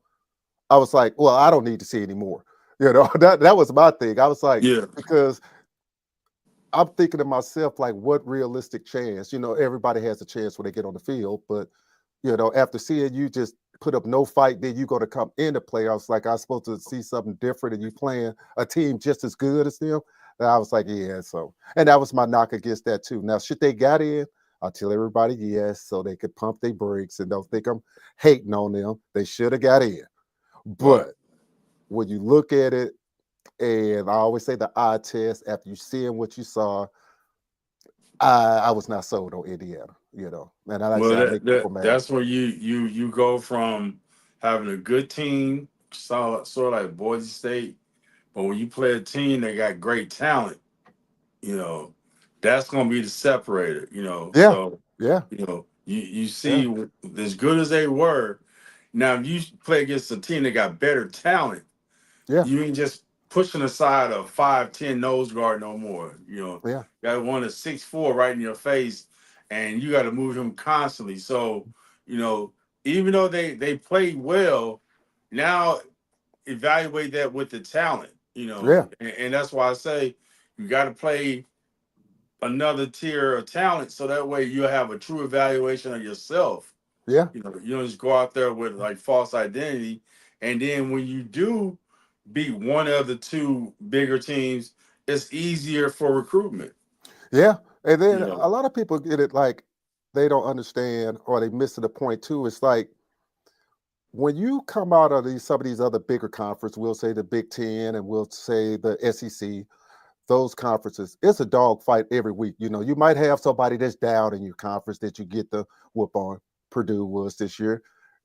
I was like, well, I don't need to see anymore. That was my thing. I was like, Yeah. because I'm thinking to myself, like, what realistic chance? Everybody has a chance when they get on the field, but after seeing you just put up no fight, then you're going to come in the playoffs. Like I was supposed to see something different, and you playing a team just as good as them. And I was like, yeah. So, and that was my knock against that too. Now, should they got in? I'll tell everybody yes, so they could pump their brakes and don't think I'm hating on them. They should have got in. Right. But when you look at it, and I always say the eye test, after you seeing what you saw, I was not sold on Indiana, And like I Well, said, I make people mad. that's where you go from having a good team, sort of like Boise State, but when you play a team that got great talent, you know, that's gonna be the separator. Yeah, So yeah, you yeah, see as good as they were. Now, if you play against a team that got better talent, yeah, you ain't just pushing aside a 5'10" nose guard no more. yeah, Got one that's 6'4" right in your face, and you got to move him constantly. So, you know, even though they play well, now evaluate that with the talent. yeah, And that's why I say you got to play another tier of talent, so that way you'll have a true evaluation of yourself. yeah, You don't just go out there with like false identity, and then when you do beat one of the two bigger teams, it's easier for recruitment. yeah. And then You know, a lot of people get it like they don't understand or they miss the point too. It's like when you come out of some of these other bigger conferences, we'll say the Big Ten and we'll say the SEC, those conferences, it's a dog fight every week. You might have somebody that's down in your conference that you get the whoop on. Purdue was this year.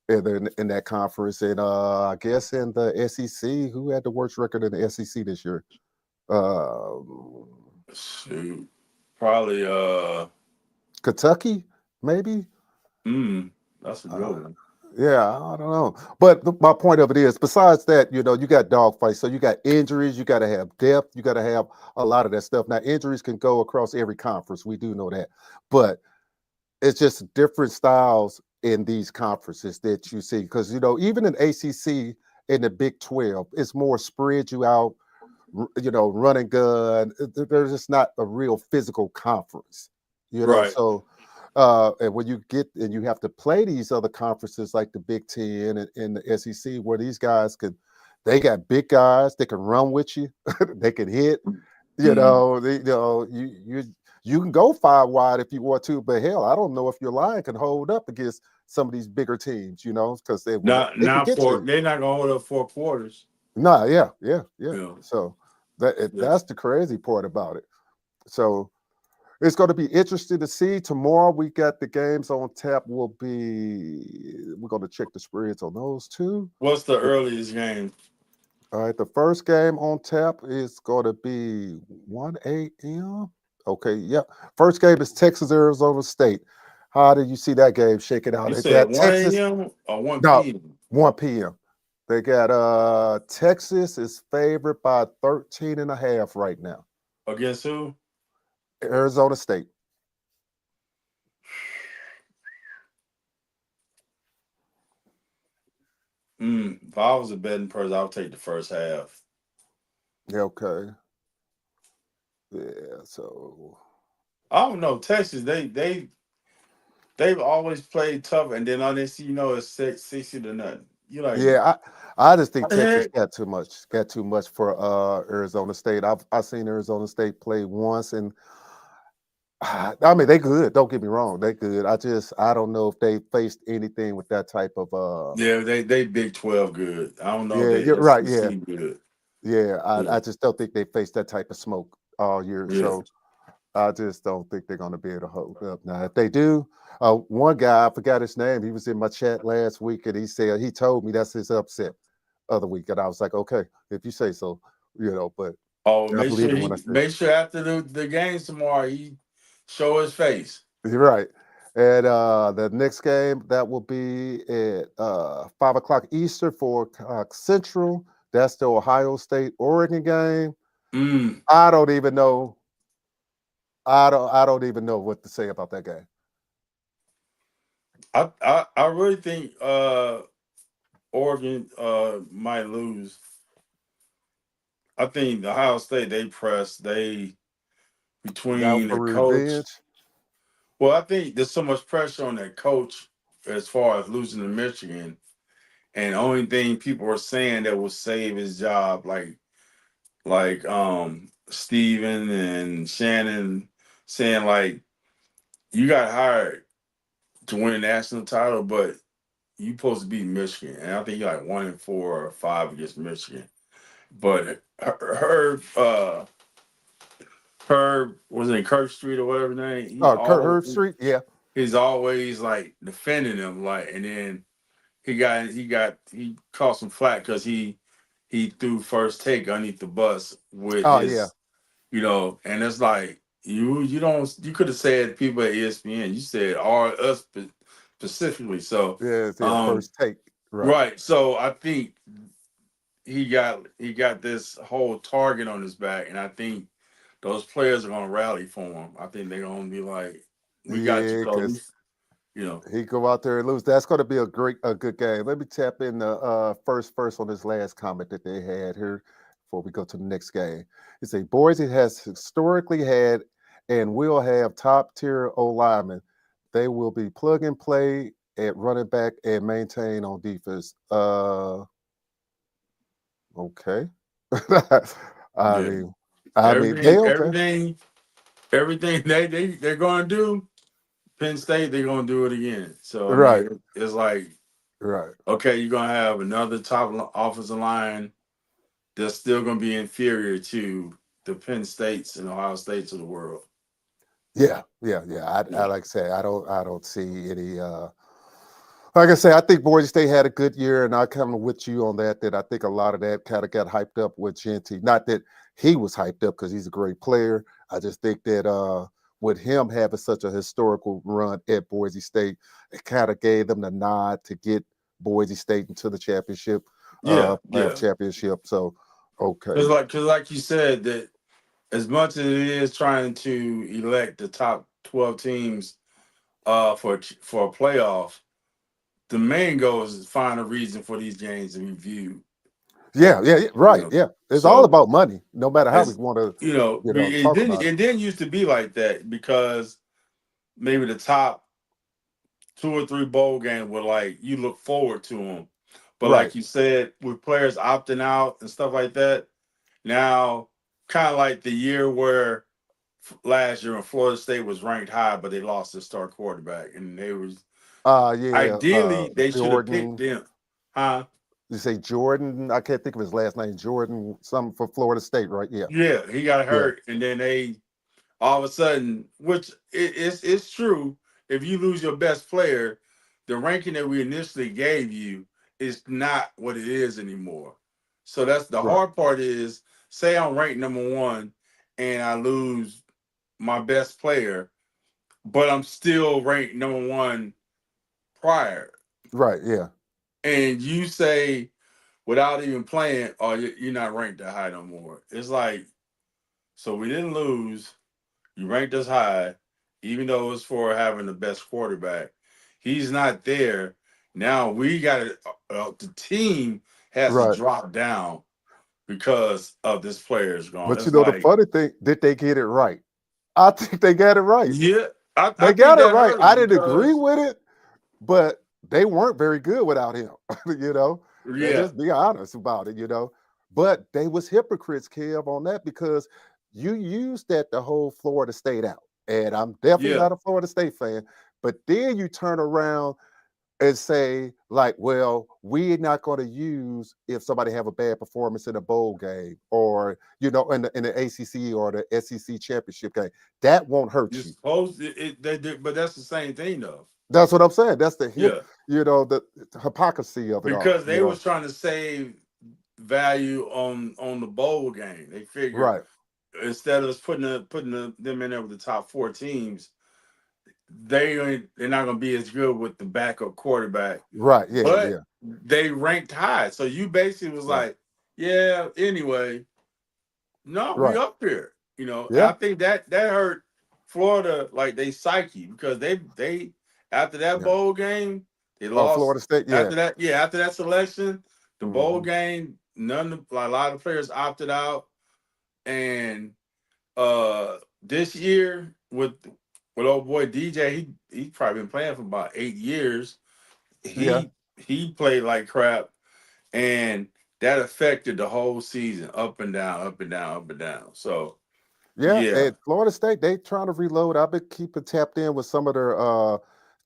And then in that conference, and I guess in the SEC, who had the worst record in the SEC this year? Um, shoot, probably Kentucky, maybe. that's a good Uh, one. yeah, I don't know. But my point of it is, besides that, you got dogfights. So you got injuries, you got to have depth, you got to have a lot of that stuff. Now, injuries can go across every conference. We do know that. But it's just different styles in these conferences that you see, because even in ACC in the Big 12, it's more spread you out, running gun. There's just not a real physical conference, Right. So, and when you get and you have to play these other conferences like the Big Ten and the SEC, where these guys they got big guys, they can run with you, they can hit. Mm. You can go 5 wide if you want to, but hell, I don't know if your line can hold up against some of these bigger teams, because they can Not get for to you. they're not gonna hold up 4 quarters. Nah, yeah, yeah, yeah. You know. So Yeah. that's the crazy part about it. So it's going to be interesting to see. Tomorrow we got the games on tap. We're going to check the spreads on those two. What's the earliest game? All right, the first game on tap is going to be 1 a.m. Okay, yep. First game is Texas Arizona State. How do you see that game shaking out? You They said got 1 Texas. a.m. or 1 No, p.m. 1 p.m. They got Texas is favored by 13 and a half right now. Against who? Arizona State. If I was a betting person, I would take the first half. Yeah, okay. Yeah, so I don't know. Texas, they've always played tough, and then all they see, it's 60 to nothing. You like, yeah, I just think what the Texas heck? got too much for Arizona State. I've seen Arizona State play once, and I mean they good. Don't get me wrong, they good. I don't know if they faced anything with that type of Yeah, they Big 12 good. I don't know if yeah, they you're right. Yeah, SEC good. yeah. Yeah, I just don't think they faced that type of smoke all year. yeah. So I just don't think they're going to be able to hold up. Now, if they do, one guy, I forgot his name, he was in my chat last week and he told me that's his upset other week. And I was like, okay, if you say so, but Oh, I believe it when I say it. make sure after the games tomorrow he show his face. You're right. And the next game, that will be at 5 o'clock Eastern for Central. That's the Ohio State Oregon game. Mm. I don't even know. I don't even know what to say about that game. I really think Oregon might lose. I think the Ohio State they press they Out between for the coach. revenge. Well, I think there's so much pressure on that coach as far as losing to Michigan, and the only thing people are saying that will save his job, like Steven and Shannon saying like you got hired to win a national title, but you supposed to beat Michigan, and I think you're like 1-4 or 5 against Michigan. But her was it Kirk Street or whatever name? Kurt Herb Street. Yeah. He's always like defending him, like, and then he caught some flack because he threw first take underneath the bus with Oh yeah. his, and it's like you could have said people at ESPN, you said us specifically. So Yeah. First take. Right. right, so I think he got this whole target on his back, and I think those players are gonna rally for him. I think they're gonna be like, "We got you, Yeah, because coach." You know. he go out there and lose. That's going to be a good game. Let me tap in the first on this last comment that they had here before we go to the next game. It say Boise has historically had and will have top tier O linemen. They will be plug and play at running back and maintain on defense. Okay. I Yeah. mean, they Everything, okay. everything, everything they're gonna do. Penn State, they're gonna do it again. So I Right. mean, it's like, Right. okay, you're gonna have another offensive line that's still gonna be inferior to the Penn States and Ohio States of the world. Yeah, yeah, yeah. I Yeah. like I say I don't see any like I say, I think Boise State had a good year, and I kind of with you on that. That I think a lot of that kind of got hyped up with Genty. Not that he was hyped up because he's a great player. I just think that with him having such a historical run at Boise State, it kind of gave them the nod to get Boise State into the championship, Yeah, playoff yeah. championship. So, okay, Cause like you said, that as much as it is trying to elect the top 12 teams for a playoff, the main goal is to find a reason for these games to be viewed. Yeah, You right. know, Yeah. It's all so about money, no matter how we as want to, it talk didn't about it. it didn't used to be like that because maybe the top 2 or 3 bowl games were like you look forward to them, but Right. like you said, with players opting out and stuff like that, now kind of like the year where last year when Florida State was ranked high, but they lost their star quarterback, and they was Yeah, ideally they should have picked Jordan. them, huh? You say Jordan? I can't think of his last name. Jordan, something for Florida State, right? Yeah. Yeah, he got Yeah. hurt, and then they all of a sudden, which it's true. If you lose your best player, the ranking that we initially gave you is not what it is anymore. So that's the Right. hard part is say I'm ranked number 1 and I lose my best player, but I'm still ranked number 1 prior. Right. Yeah. And you say without even playing, oh, you're not ranked that high no more. It's like, so we didn't lose. You ranked us high, even though it's for having the best quarterback. He's not there. Now we got to, the team has to Right. drop down because of this player's gone. But It's the like, funny thing, did they get it right? I think they got it right. yeah, I They think got it that right. hurt him I didn't agree because, with it, but they weren't very good without him. you know, let's yeah, just be honest about it. But they was hypocrites, Kev, on that because you used that to hold Florida State out, and I'm definitely yeah, not a Florida State fan. But then you turn around and say like, well, we're not going to use if somebody have a bad performance in a bowl game or in the ACC or the SEC championship game. That won't hurt you're you. supposed to, but that's the same thing though. That's what I'm saying. That's the Yeah, the hypocrisy of it all. because they was trying to save value on the bowl game. They figured Right, instead of us putting them in there with the top 4 teams, they're not going to be as good with the backup quarterback. right, yeah, But they ranked high, so you basically was right, like, yeah. Anyway, no, we right, up here. And yeah, I think that hurt Florida like they psyche because they after that yeah. bowl game they Oh, lost. Florida State, yeah. After that selection, the bowl Hmm. game, a lot of players opted out, and this year with old boy DJ, he's probably been playing for about 8 years. Yeah, He played like crap, and that affected the whole season, up and down, up and down, up and down. So yeah. yeah, And Florida State, they trying to reload. I've been keeping tapped in with some of their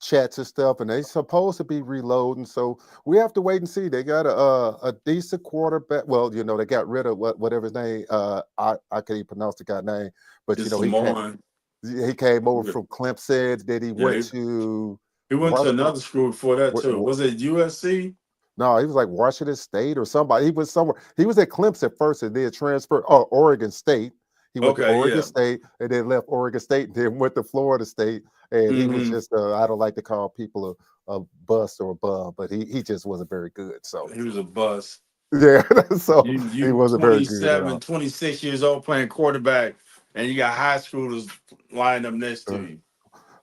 chats and stuff, and they supposed to be reloading. So we have to wait and see. They got a decent quarterback. Well, they got rid of whatever his name. I can't even pronounce the guy's name, but it's he can't. Samoan. He came over Yeah, from Clemson. Then he yeah, went to he went to Washington. another school before that too. Was it USC? No, he was like Washington State or somebody. He was somewhere. He was at Clemson first and then transferred. Oh, Oregon State. He went to Okay, Oregon yeah. State and then left Oregon State and then went to Florida State. And he was Hmm. just, I don't like to call people a bust or a bum, but he just wasn't very good. So, He was a bust. yeah, so he You wasn't very good at 27, all. 26 years old playing quarterback, and you got high schoolers lined up next to Uh, you.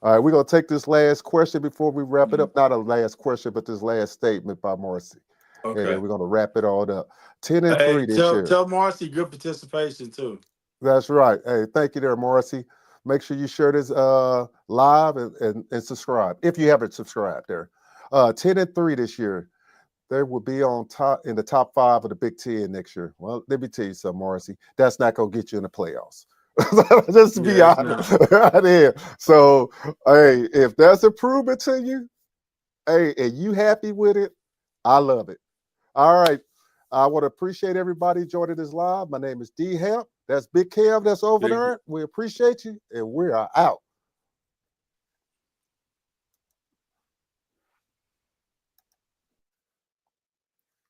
All right, we're going to take this last question before we wrap it Mhm. up. Not a last question, but this last statement by Marcy. And then Okay. we're going to wrap it all up. 10 and Hey, 3 this year. tell Marcy good participation too. That's right. Hey, thank you there, Morrissey. Make sure you share this live and subscribe if you haven't subscribed there. 10 and 3 this year. They will be on top in the top 5 of the Big Ten next year. Well, let me tell you something, Morrissey. That's not gonna get you in the playoffs. Just to be Yeah, it's honest. not. Right there. So hey, if that's improvement to you, hey, and you happy with it, I love it. All right. I want to appreciate everybody joining this live. My name is D Hamp. That's Big Cam that's over Big there. We appreciate you, and we are out.